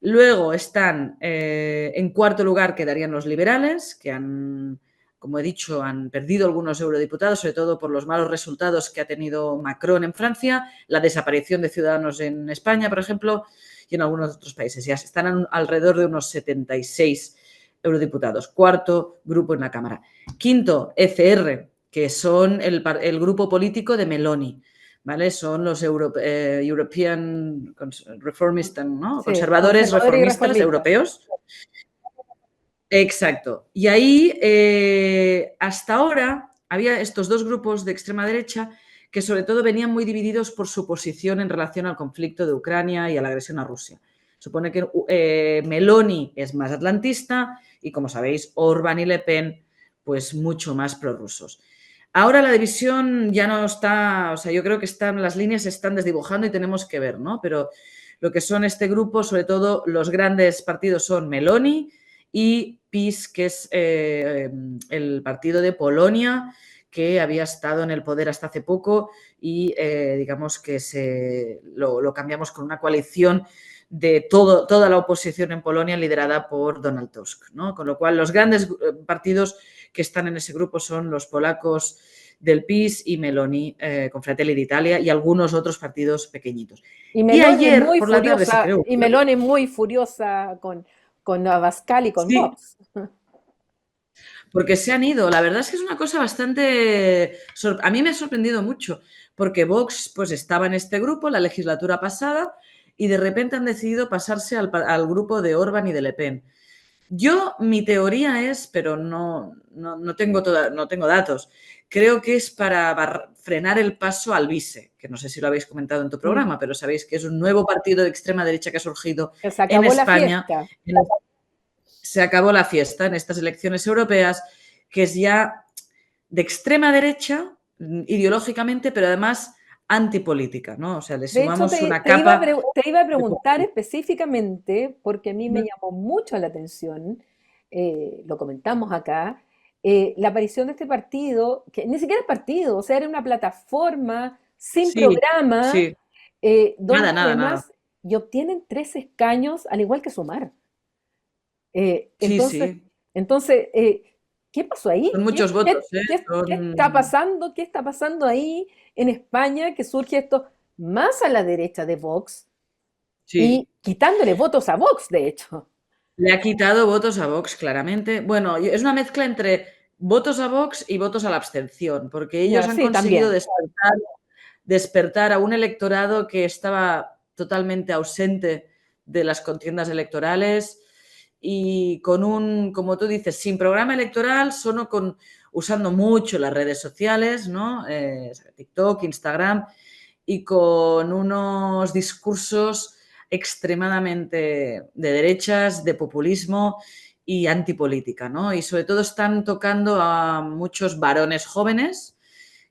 Luego están, en cuarto lugar quedarían los liberales, que han, como he dicho, han perdido algunos eurodiputados, sobre todo por los malos resultados que ha tenido Macron en Francia, la desaparición de Ciudadanos en España, por ejemplo, y en algunos otros países. Ya están alrededor de unos 76 eurodiputados. Cuarto grupo en la Cámara. Quinto, ECR, que son el grupo político de Meloni. ¿Vale? Son los European Reformist, ¿no? Sí, Conservadores conservadores y reformistas reformistas. europeos. Exacto. Y ahí, hasta ahora, había estos dos grupos de extrema derecha que sobre todo venían muy divididos por su posición en relación al conflicto de Ucrania y a la agresión a Rusia. Supone que Meloni es más atlantista y, como sabéis, Orbán y Le Pen, pues mucho más prorrusos. Ahora la división ya no está, o sea, yo creo que las líneas se están desdibujando y tenemos que ver, ¿no? Pero lo que son este grupo, sobre todo los grandes partidos son Meloni y PiS, que es el partido de Polonia, que había estado en el poder hasta hace poco y digamos que lo cambiamos con una coalición de toda la oposición en Polonia liderada por Donald Tusk, ¿no? Con lo cual los grandes partidos que están en ese grupo son los polacos del PiS y Meloni con Fratelli d'Italia y algunos otros partidos pequeñitos. Y ayer por la tarde se creó. Y Meloni muy furiosa con Abascal y con Sí, Vox. porque se han ido. La verdad es que es una cosa bastante... A mí me ha sorprendido mucho, porque Vox pues estaba en este grupo la legislatura pasada y de repente han decidido pasarse al grupo de Orbán y de Le Pen. Mi teoría es, pero no tengo no tengo datos, creo que es para frenar el paso al Vice, que no sé si lo habéis comentado en tu programa, pero sabéis que es un nuevo partido de extrema derecha que ha surgido Que se en acabó la España. fiesta. Se acabó la fiesta en estas elecciones europeas, que es ya de extrema derecha ideológicamente, pero además antipolítica, ¿no? O sea, le De hecho, sumamos una capa te iba a de preguntar populismo. específicamente, porque a mí me llamó mucho la atención, lo comentamos acá, la aparición de este partido, que ni siquiera es partido, o sea, era una plataforma sin Sí, programa, sí, donde nada, nada, nada. además y obtienen 3 escaños, al igual que Sumar. Sí, Entonces, sí, entonces, ¿qué pasó son ahí? muchos votos, ¿eh? Qué está Son... pasando? ¿Qué está pasando ahí en España que surge esto más a la derecha de Vox y Sí, quitándole votos a Vox, de hecho? le ha quitado votos a Vox, claramente. Bueno, es una mezcla entre votos a Vox y votos a la abstención, porque ellos Ya, han sí, conseguido también. despertar a un electorado que estaba totalmente ausente de las contiendas electorales y con como tú dices, sin programa electoral, solo usando mucho las redes sociales, ¿no? TikTok, Instagram, y con unos discursos extremadamente de derechas, de populismo y antipolítica, ¿no? Y sobre todo están tocando a muchos varones jóvenes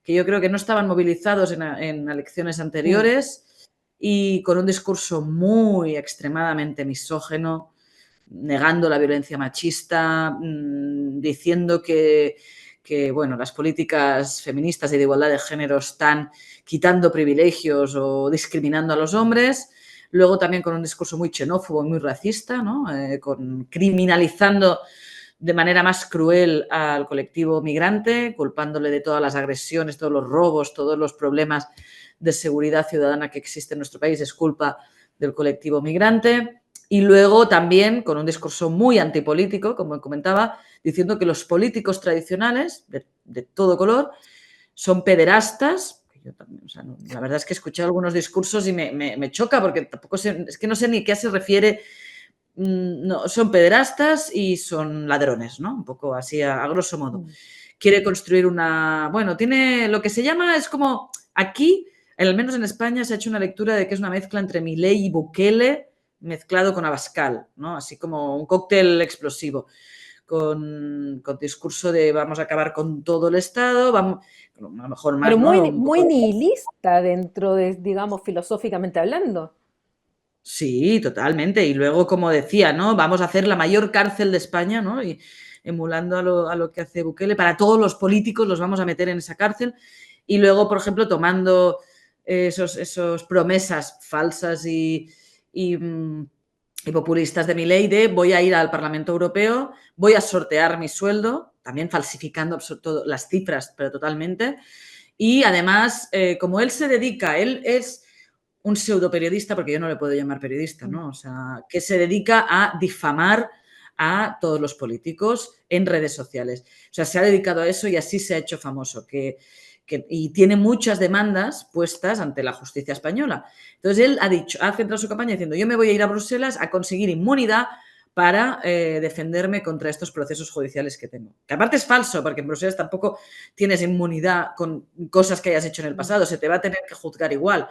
que yo creo que no estaban movilizados en elecciones Mm. anteriores y con un discurso muy extremadamente misógeno, negando la violencia machista, diciendo que, bueno, las políticas feministas y de igualdad de género están quitando privilegios o discriminando a los hombres. Luego también con un discurso muy xenófobo y muy racista, ¿no? Criminalizando de manera más cruel al colectivo migrante, culpándole de todas las agresiones, todos los robos, todos los problemas de seguridad ciudadana que existe en nuestro país, es culpa del colectivo migrante. Y luego también con un discurso muy antipolítico, como comentaba, diciendo que los políticos tradicionales, de todo color, son pederastas. Yo también, o sea, la verdad es que he escuchado algunos discursos y me choca porque tampoco sé, es que no sé ni a qué se refiere. No, son pederastas y son ladrones, ¿no? Un poco así a grosso modo. Mm. Quiere construir bueno, tiene lo que se llama, es como aquí, al menos en España, se ha hecho una lectura de que es una mezcla entre Milei y Bukele mezclado con Abascal, ¿no? Así como un cóctel explosivo, con discurso de vamos a acabar con todo el Estado, vamos, a lo mejor Pero más, ¿no? muy, Un muy poco... nihilista dentro de, digamos, filosóficamente hablando. Sí, totalmente. Y luego, como decía, ¿no? Vamos a hacer la mayor cárcel de España, ¿no? Y emulando a lo que hace Bukele, para todos los políticos los vamos a meter en esa cárcel. Y luego, por ejemplo, tomando esos promesas falsas y, mm, y populistas de mi ley de voy a ir al Parlamento Europeo, voy a sortear mi sueldo, también falsificando las cifras, pero totalmente. Y además, como él se dedica, él es un pseudo periodista, porque yo no le puedo llamar periodista, Mm. ¿no? O sea, que se dedica a difamar a todos los políticos en redes sociales. O sea, se ha dedicado a eso y así se ha hecho famoso, y tiene muchas demandas puestas ante la justicia española. Entonces, él ha centrado su campaña diciendo, yo me voy a ir a Bruselas a conseguir inmunidad para defenderme contra estos procesos judiciales que tengo. Que aparte es falso, porque en Bruselas tampoco tienes inmunidad con cosas que hayas hecho en el Mm. pasado, se te va a tener que juzgar igual.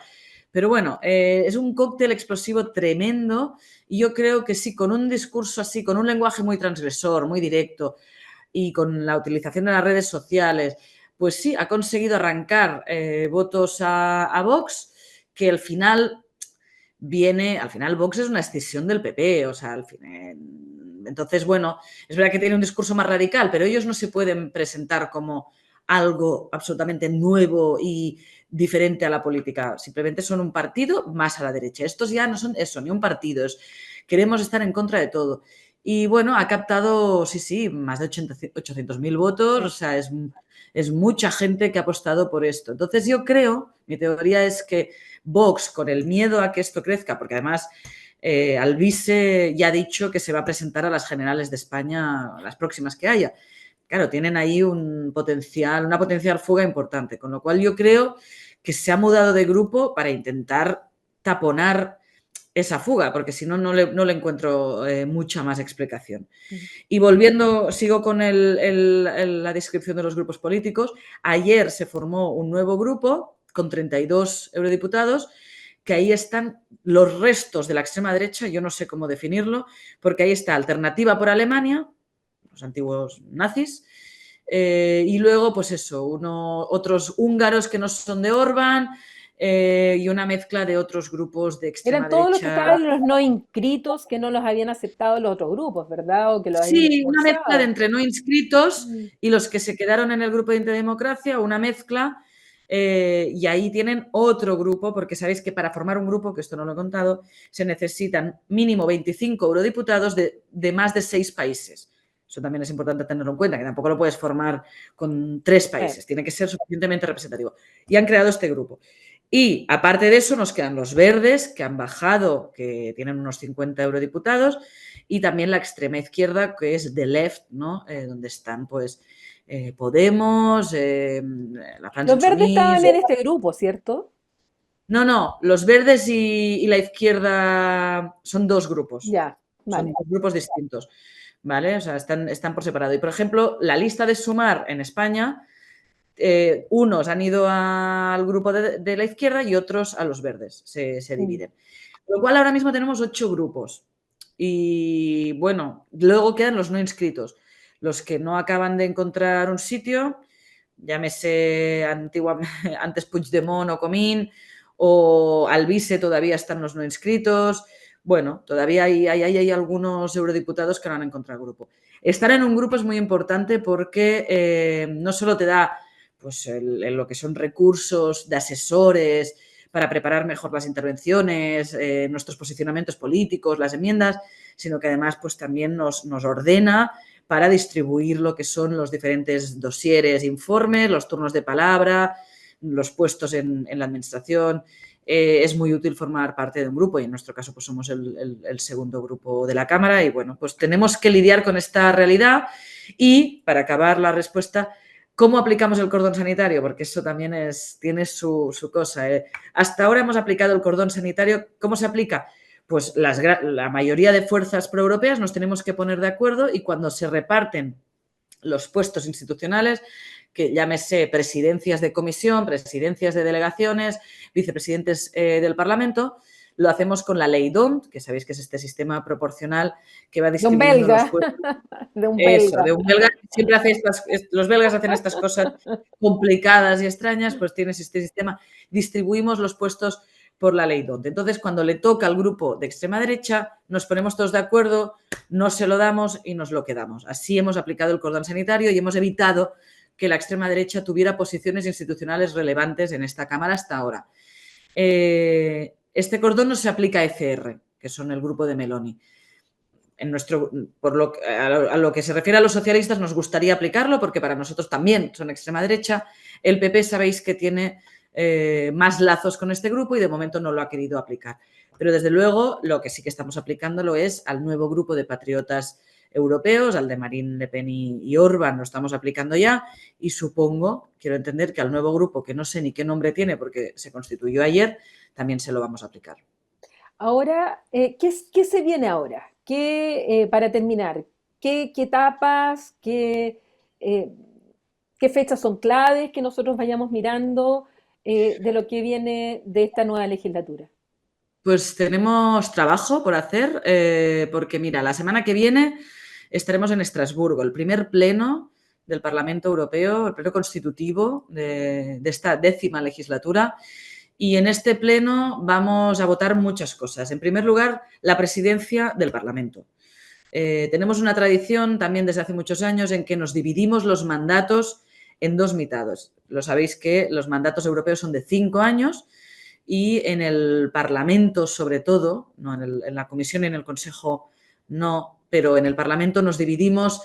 Pero bueno, es un cóctel explosivo tremendo y yo creo que sí, con un discurso así, con un lenguaje muy transgresor, muy directo y con la utilización de las redes sociales, pues sí, ha conseguido arrancar votos a Vox, que al final Vox es una escisión del PP, o sea, al final. Entonces, bueno, es verdad que tiene un discurso más radical, pero ellos no se pueden presentar como algo absolutamente nuevo y diferente a la política. Simplemente son un partido más a la derecha. Estos ya no son eso, ni un partido. Queremos estar en contra de todo. Y bueno, ha captado, sí, sí, más de 800.000 votos, o Sí. sea, es mucha gente que ha apostado por esto. Entonces yo creo, mi teoría es que Vox, con el miedo a que esto crezca, porque además Alvise ya ha dicho que se va a presentar a las generales de España, las próximas que haya. Claro, tienen ahí una potencial fuga importante, con lo cual yo creo que se ha mudado de grupo para intentar taponar esa fuga, porque si no, no le encuentro mucha más explicación. Y volviendo, sigo con la descripción de los grupos políticos. Ayer se formó un nuevo grupo con 32 eurodiputados, que ahí están los restos de la extrema derecha, yo no sé cómo definirlo, porque ahí está Alternativa por Alemania, los antiguos nazis, y luego, pues eso, otros húngaros que no son de Orbán, y una mezcla de otros grupos de extrema Eran todos los que derecha. estaban en los no inscritos que no los habían aceptado los otros grupos, ¿verdad? O que los habían Sí, una mezcla de expulsado. entre no inscritos Mm. y los que se quedaron en el grupo de Interdemocracia, una mezcla, y ahí tienen otro grupo, porque sabéis que para formar un grupo, que esto no lo he contado, se necesitan mínimo 25 eurodiputados de más de 6 países. Eso también es importante tenerlo en cuenta, que tampoco lo puedes formar con 3 países, tiene que ser suficientemente representativo. Y han creado este grupo. Y aparte de eso, nos quedan los verdes, que han bajado, que tienen unos 50 eurodiputados, y también la extrema izquierda, que es The Left, ¿no? Donde están, pues, Podemos, la France Los verdes estaban Insoumise. en este grupo, ¿cierto? No, no, los verdes y la izquierda son dos grupos, Ya, son vale. dos grupos distintos, ¿vale? O sea, están por separado. Y, por ejemplo, la lista de Sumar en España, unos han ido al grupo de la izquierda y otros a los verdes, se Mm. dividen. Con lo cual, ahora mismo tenemos 8 grupos. Y bueno, luego quedan los no inscritos, los que no acaban de encontrar un sitio, llámese antes Puigdemont o Comín, o Alvise todavía están los no inscritos. Bueno, todavía hay algunos eurodiputados que no han encontrado grupo. Estar en un grupo es muy importante porque no solo te da pues, lo que son recursos de asesores para preparar mejor las intervenciones, nuestros posicionamientos políticos, las enmiendas, sino que además pues, también nos ordena para distribuir lo que son los diferentes dosieres, informes, los turnos de palabra, los puestos en la administración. Es muy útil formar parte de un grupo y en nuestro caso pues somos el segundo grupo de la Cámara y bueno, pues tenemos que lidiar con esta realidad y para acabar la respuesta, ¿cómo aplicamos el cordón sanitario? Porque eso también tiene su cosa. Hasta ahora hemos aplicado el cordón sanitario. ¿Cómo se aplica? Pues la mayoría de fuerzas proeuropeas nos tenemos que poner de acuerdo y cuando se reparten los puestos institucionales, que llámese presidencias de comisión, presidencias de delegaciones, vicepresidentes del Parlamento, lo hacemos con la ley DONT, que sabéis que es este sistema proporcional que va De un distribuyendo los belga, puestos. de un Eso, belga. de un belga que siempre hace los belgas hacen estas cosas complicadas y extrañas, pues tienes este sistema, distribuimos los puestos por la ley DONT. Entonces, cuando le toca al grupo de extrema derecha, nos ponemos todos de acuerdo, no se lo damos y nos lo quedamos. Así hemos aplicado el cordón sanitario y hemos evitado que la extrema derecha tuviera posiciones institucionales relevantes en esta Cámara hasta ahora. Este cordón no se aplica a ECR, que son el grupo de Meloni. A lo que se refiere a los socialistas nos gustaría aplicarlo porque para nosotros también son extrema derecha. El PP sabéis que tiene más lazos con este grupo y de momento no lo ha querido aplicar. Pero desde luego lo que sí que estamos aplicándolo es al nuevo grupo de patriotas europeos, al de Marine Le Pen y Orbán lo estamos aplicando ya y supongo, quiero entender que al nuevo grupo que no sé ni qué nombre tiene porque se constituyó ayer, también se lo vamos a aplicar. Ahora, ¿qué se viene ahora? Para terminar, ¿qué etapas, eh, qué fechas son claves que nosotros vayamos mirando? de lo que viene de esta nueva legislatura? Pues tenemos trabajo por hacer, porque mira, la semana que viene estaremos en Estrasburgo, el primer pleno del Parlamento Europeo, el pleno constitutivo de esta 10ª legislatura. Y en este pleno vamos a votar muchas cosas. En primer lugar, la presidencia del Parlamento. Tenemos una tradición también desde hace muchos años en que nos dividimos los mandatos en dos mitades. Lo sabéis que los mandatos europeos son de 5 años y en el Parlamento, sobre todo, no en la Comisión y en el Consejo no, pero en el Parlamento nos dividimos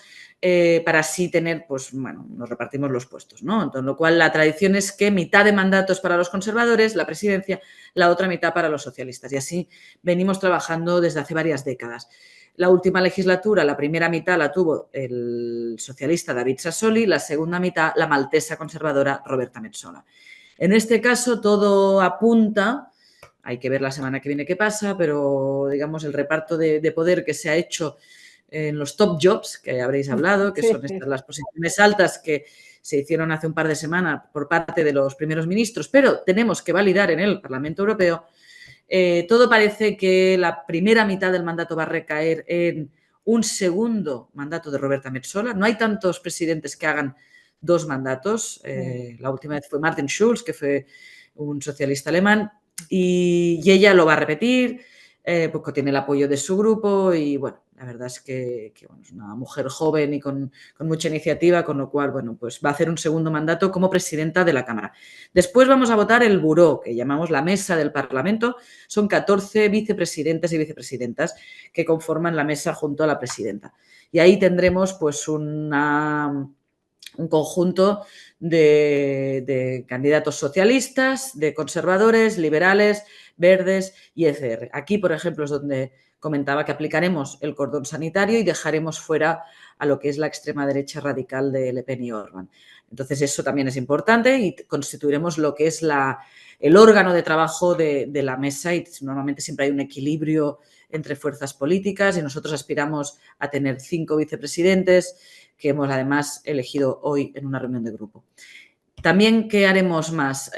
para así tener, pues bueno, nos repartimos los puestos, ¿no? Entonces, lo cual la tradición es que mitad de mandatos para los conservadores, la presidencia, la otra mitad para los socialistas. Y así venimos trabajando desde hace varias décadas. La última legislatura, la primera mitad la tuvo el socialista David Sassoli, la segunda mitad la maltesa conservadora Roberta Metsola. En este caso todo apunta, hay que ver la semana que viene qué pasa, pero digamos el reparto de poder que se ha hecho en los top jobs, que habréis hablado, que Sí. son estas las posiciones altas que se hicieron hace un par de semanas por parte de los primeros ministros, pero tenemos que validar en el Parlamento Europeo. Todo parece que la primera mitad del mandato va a recaer en un segundo mandato de Roberta Metsola. No hay tantos presidentes que hagan 2 mandatos. La última vez fue Martin Schulz, que fue un socialista alemán, y ella lo va a repetir, porque tiene el apoyo de su grupo y bueno, la verdad es que bueno, es una mujer joven y con mucha iniciativa, con lo cual, bueno, pues va a hacer un segundo mandato como presidenta de la Cámara. Después vamos a votar el buró, que llamamos la mesa del Parlamento. Son 14 vicepresidentes y vicepresidentas que conforman la mesa junto a la presidenta. Y ahí tendremos pues un conjunto de candidatos socialistas, de conservadores, liberales, verdes y ECR. Aquí, por ejemplo, es donde comentaba que aplicaremos el cordón sanitario y dejaremos fuera a lo que es la extrema derecha radical de Le Pen y Orbán. Entonces, eso también es importante y constituiremos lo que es el órgano de trabajo de la mesa y normalmente siempre hay un equilibrio entre fuerzas políticas y nosotros aspiramos a tener 5 vicepresidentes que hemos además elegido hoy en una reunión de grupo. También, ¿qué haremos más?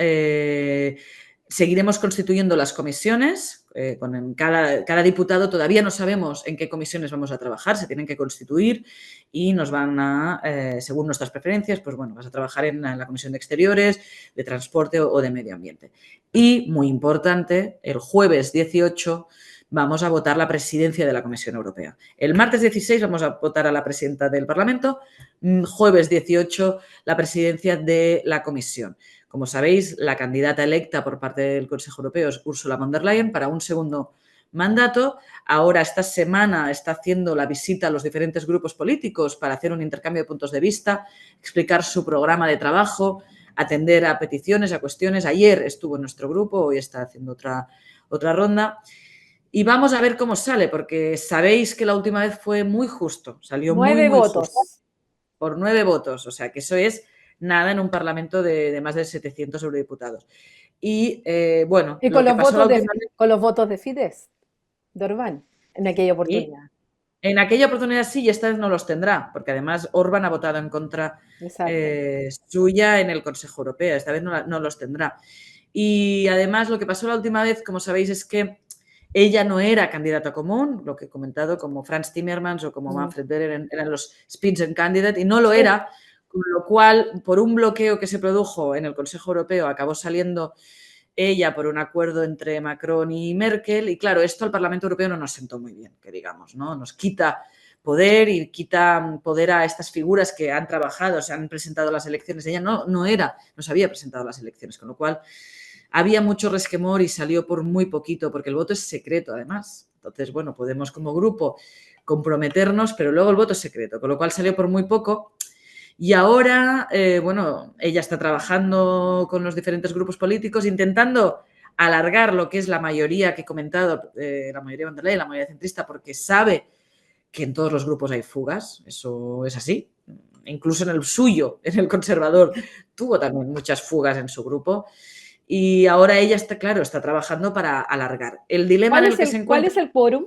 Seguiremos constituyendo las comisiones. Con cada diputado todavía no sabemos en qué comisiones vamos a trabajar, se tienen que constituir y nos van a, según nuestras preferencias, pues bueno, vas a trabajar en la Comisión de Exteriores, de Transporte o de Medio Ambiente. Y, muy importante, el jueves 18 vamos a votar la presidencia de la Comisión Europea. El martes 16 vamos a votar a la presidenta del Parlamento, jueves 18 la presidencia de la Comisión. Como sabéis, la candidata electa por parte del Consejo Europeo es Ursula von der Leyen para un segundo mandato. Ahora, esta semana, está haciendo la visita a los diferentes grupos políticos para hacer un intercambio de puntos de vista, explicar su programa de trabajo, atender a peticiones, a cuestiones. Ayer estuvo en nuestro grupo, hoy está haciendo otra ronda. Y vamos a ver cómo sale, porque sabéis que la última vez fue muy justo, salió muy, 9 muy justo, votos. por 9 votos, o sea que eso es nada en un parlamento de más de 700 eurodiputados. Y bueno, Y lo que pasó la última vez... con los votos de Fidesz, de Orbán, en aquella Y oportunidad. en aquella oportunidad sí, y esta vez no los tendrá, porque además Orbán ha votado en contra Exacto. suya en el Consejo Europeo, esta vez no los tendrá. Y además lo que pasó la última vez, como sabéis, es que ella no era candidata común, lo que he comentado, como Franz Timmermans o como Manfred Weber eran los Spitzenkandidat, y no lo Sí. era, con lo cual, por un bloqueo que se produjo en el Consejo Europeo, acabó saliendo ella por un acuerdo entre Macron y Merkel, y claro, esto al Parlamento Europeo no nos sentó muy bien, que digamos, ¿no? Nos quita poder y quita poder a estas figuras que han trabajado, se han presentado a las elecciones. Ella no se había presentado a las elecciones, con lo cual había mucho resquemor y salió por muy poquito, porque el voto es secreto además. Entonces, bueno, podemos como grupo comprometernos, pero luego el voto es secreto, con lo cual salió por muy poco. Y ahora, bueno, ella está trabajando con los diferentes grupos políticos, intentando alargar lo que es la mayoría que he comentado, la mayoría von der Leyen, la mayoría centrista, porque sabe que en todos los grupos hay fugas, eso es así. Incluso en el suyo, en el conservador, tuvo también muchas fugas en su grupo. Y ahora ella está, claro, está trabajando para alargar. El dilema en el que se ¿Cuál encuentra... es el quórum?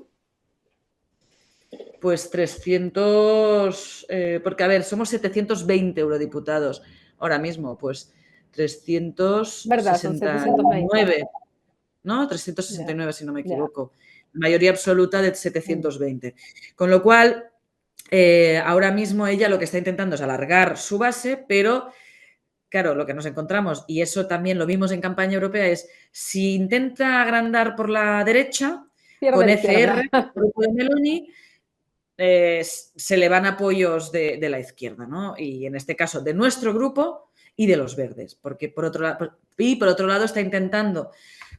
Pues 300, porque a ver, somos 720 eurodiputados ahora mismo, pues ¿Verdad? Son 720. 369, ¿no? Ya, 369, si no me ya. equivoco. Mayoría absoluta de Mm. 720. Con lo cual, ahora mismo ella lo que está intentando es alargar su base, pero claro, lo que nos encontramos, y eso también lo vimos en campaña europea, es si intenta agrandar por la derecha, Pierde con la ECR, izquierda. el grupo de Meloni, se le van apoyos de la izquierda, ¿no? Y en este caso de nuestro grupo y de los verdes, porque por otro lado está intentando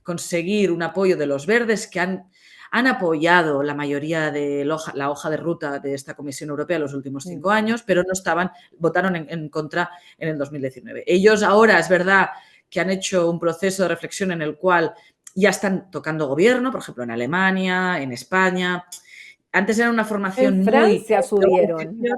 conseguir un apoyo de los verdes que han apoyado la mayoría de la hoja de ruta de esta Comisión Europea en los últimos Mm. 5 años, pero no estaban, votaron en contra en el 2019. Ellos ahora es verdad que han hecho un proceso de reflexión en el cual ya están tocando gobierno, por ejemplo, en Alemania, en España. Antes era una En formación muy Francia de subieron. oposición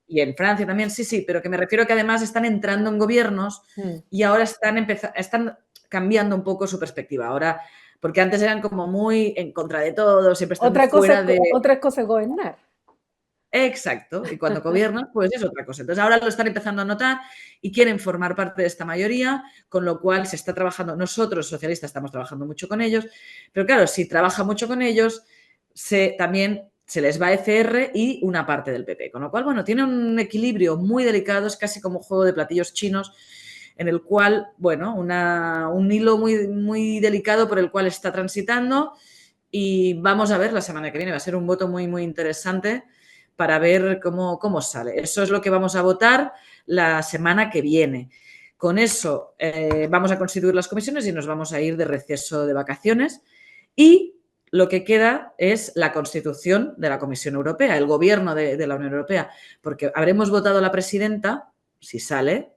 y en Francia también, sí, sí, pero que me refiero que además están entrando en gobiernos Mm. y ahora están cambiando un poco su perspectiva. Ahora, porque antes eran como muy en contra de todo, siempre estando fuera de... Otra cosa es gobernar. Exacto, y cuando gobiernan, pues es otra cosa. Entonces ahora lo están empezando a notar y quieren formar parte de esta mayoría, con lo cual se está trabajando, nosotros socialistas estamos trabajando mucho con ellos, pero claro, si trabaja mucho con ellos, también se les va ECR y una parte del PP, con lo cual, bueno, tiene un equilibrio muy delicado, es casi como un juego de platillos chinos, en el cual, bueno, un hilo muy, muy delicado por el cual está transitando y vamos a ver la semana que viene, va a ser un voto muy, muy interesante para ver cómo sale. Eso es lo que vamos a votar la semana que viene. Con eso vamos a constituir las comisiones y nos vamos a ir de receso de vacaciones. Y lo que queda es la constitución de la Comisión Europea, el gobierno de la Unión Europea, porque habremos votado la presidenta, si sale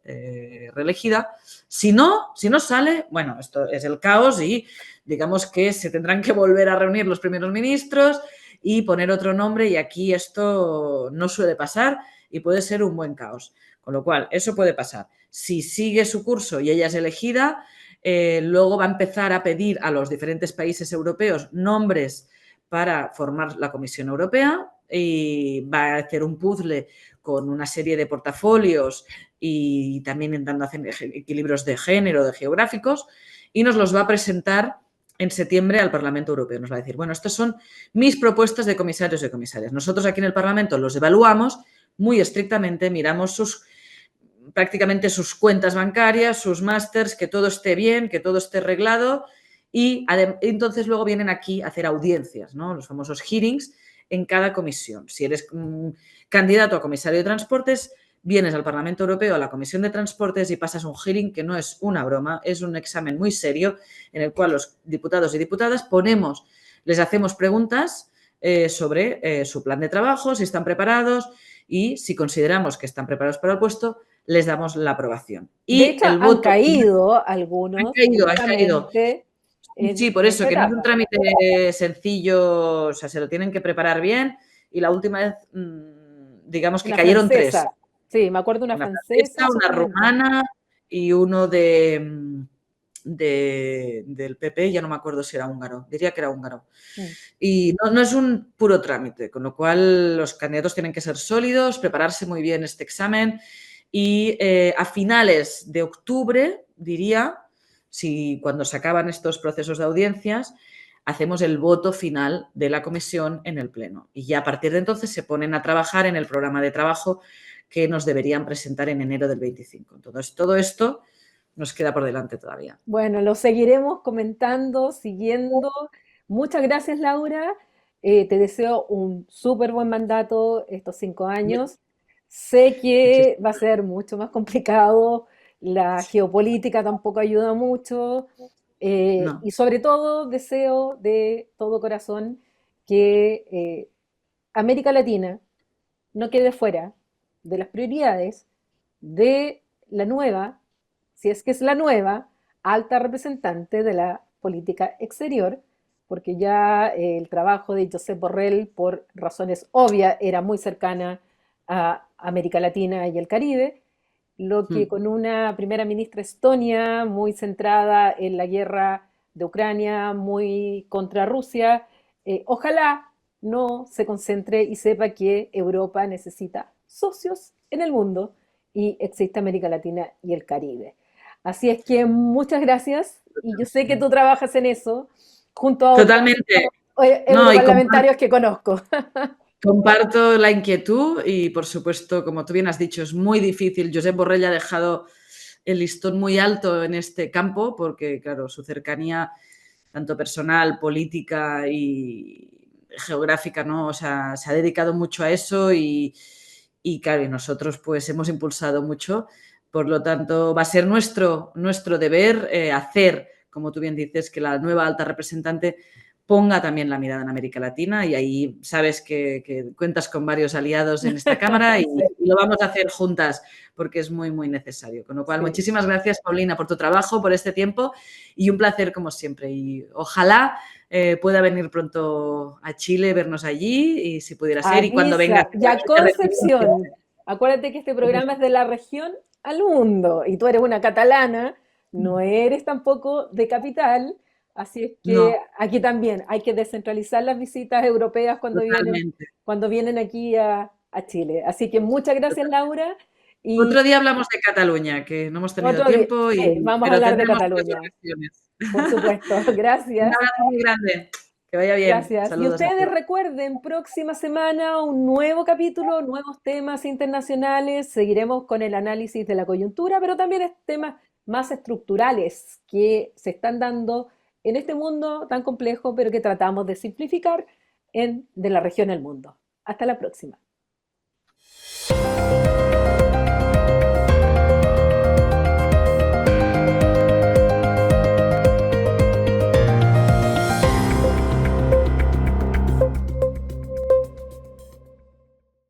reelegida. Si no sale, bueno, esto es el caos y digamos que se tendrán que volver a reunir los primeros ministros y poner otro nombre y aquí esto no suele pasar y puede ser un buen caos. Con lo cual, eso puede pasar. Si sigue su curso y ella es elegida, luego va a empezar a pedir a los diferentes países europeos nombres para formar la Comisión Europea y va a hacer un puzzle con una serie de portafolios y también intentando hacer equilibrios de género, de geográficos, y nos los va a presentar en septiembre al Parlamento Europeo. Nos va a decir, bueno, estas son mis propuestas de comisarios y comisarias. Nosotros aquí en el Parlamento los evaluamos muy estrictamente, miramos prácticamente sus cuentas bancarias, sus másters, que todo esté bien, que todo esté arreglado y entonces luego vienen aquí a hacer audiencias, ¿no? Los famosos hearings en cada comisión. Si eres candidato a comisario de transportes, vienes al Parlamento Europeo, a la Comisión de Transportes y pasas un hearing que no es una broma, es un examen muy serio en el cual los diputados y diputadas les hacemos preguntas sobre su plan de trabajo, si están preparados y si consideramos que están preparados para el puesto, les damos la aprobación. De Y hecho, el han voto caído ha algunos caído, ha caído. justamente Sí, por en eso, esta que no es un etapa. trámite sencillo, o sea, se lo tienen que preparar bien. Y la última vez, digamos que Una cayeron tres. francesa. Sí, me acuerdo una Una francesa francesa, una solamente. rumana y uno del PP, ya no me acuerdo si era húngaro, diría que era húngaro. Mm. Y no es un puro trámite, con lo cual los candidatos tienen que ser sólidos, prepararse muy bien este examen y a finales de octubre, diría, si cuando se acaban estos procesos de audiencias, hacemos el voto final de la comisión en el Pleno. Y ya a partir de entonces se ponen a trabajar en el programa de trabajo que nos deberían presentar en enero del 25. Entonces, todo esto nos queda por delante todavía. Bueno, lo seguiremos comentando, siguiendo. Muchas gracias, Laura. Te deseo un súper buen mandato estos 5 años. Sé que va a ser mucho más complicado, la geopolítica tampoco ayuda mucho, No. y sobre todo deseo de todo corazón que América Latina no quede fuera de las prioridades de la nueva, si es que es la nueva, alta representante de la política exterior, porque ya el trabajo de Josep Borrell, por razones obvias, era muy cercana a América Latina y el Caribe, lo que con una primera ministra estonia muy centrada en la guerra de Ucrania, muy contra Rusia, ojalá no se concentre y sepa que Europa necesita socios en el mundo y existe América Latina y el Caribe. Así es que muchas gracias y yo sé que tú trabajas en eso junto a otros Totalmente. No, y europarlamentarios que conozco. comparto la inquietud y, por supuesto, como tú bien has dicho, es muy difícil. Josep Borrell ha dejado el listón muy alto en este campo porque, claro, su cercanía, tanto personal, política y geográfica, ¿no? O sea, se ha dedicado mucho a eso y claro, y nosotros pues hemos impulsado mucho. Por lo tanto, va a ser nuestro deber hacer, como tú bien dices, que la nueva alta representante ponga también la mirada en América Latina y ahí sabes que cuentas con varios aliados en esta Cámara Sí, y lo vamos a hacer juntas porque es muy, muy necesario. Con lo cual, sí. muchísimas gracias, Paulina, por tu trabajo, por este tiempo y un placer como siempre. Y ojalá pueda venir pronto a Chile, vernos allí y si pudiera ser y cuando vengas Avisa, ya Concepción. Acuérdate que este programa es de la región al mundo y tú eres una catalana, no eres tampoco de capital, así es que No, aquí también hay que descentralizar las visitas europeas totalmente. cuando vienen aquí a Chile. Así que muchas gracias, Laura, y Otro día hablamos de Cataluña, que no hemos tenido otro día, tiempo, sí, vamos a pero hablar de tendremos otras Cataluña, ocasiones. por supuesto. Un Gracias. abrazo muy grande. Que vaya bien. Gracias. Y Saludos a ustedes todos. recuerden, próxima semana un nuevo capítulo, nuevos temas internacionales. Seguiremos con el análisis de la coyuntura, pero también temas más estructurales que se están dando en este mundo tan complejo, pero que tratamos de simplificar de la región al mundo. Hasta la próxima.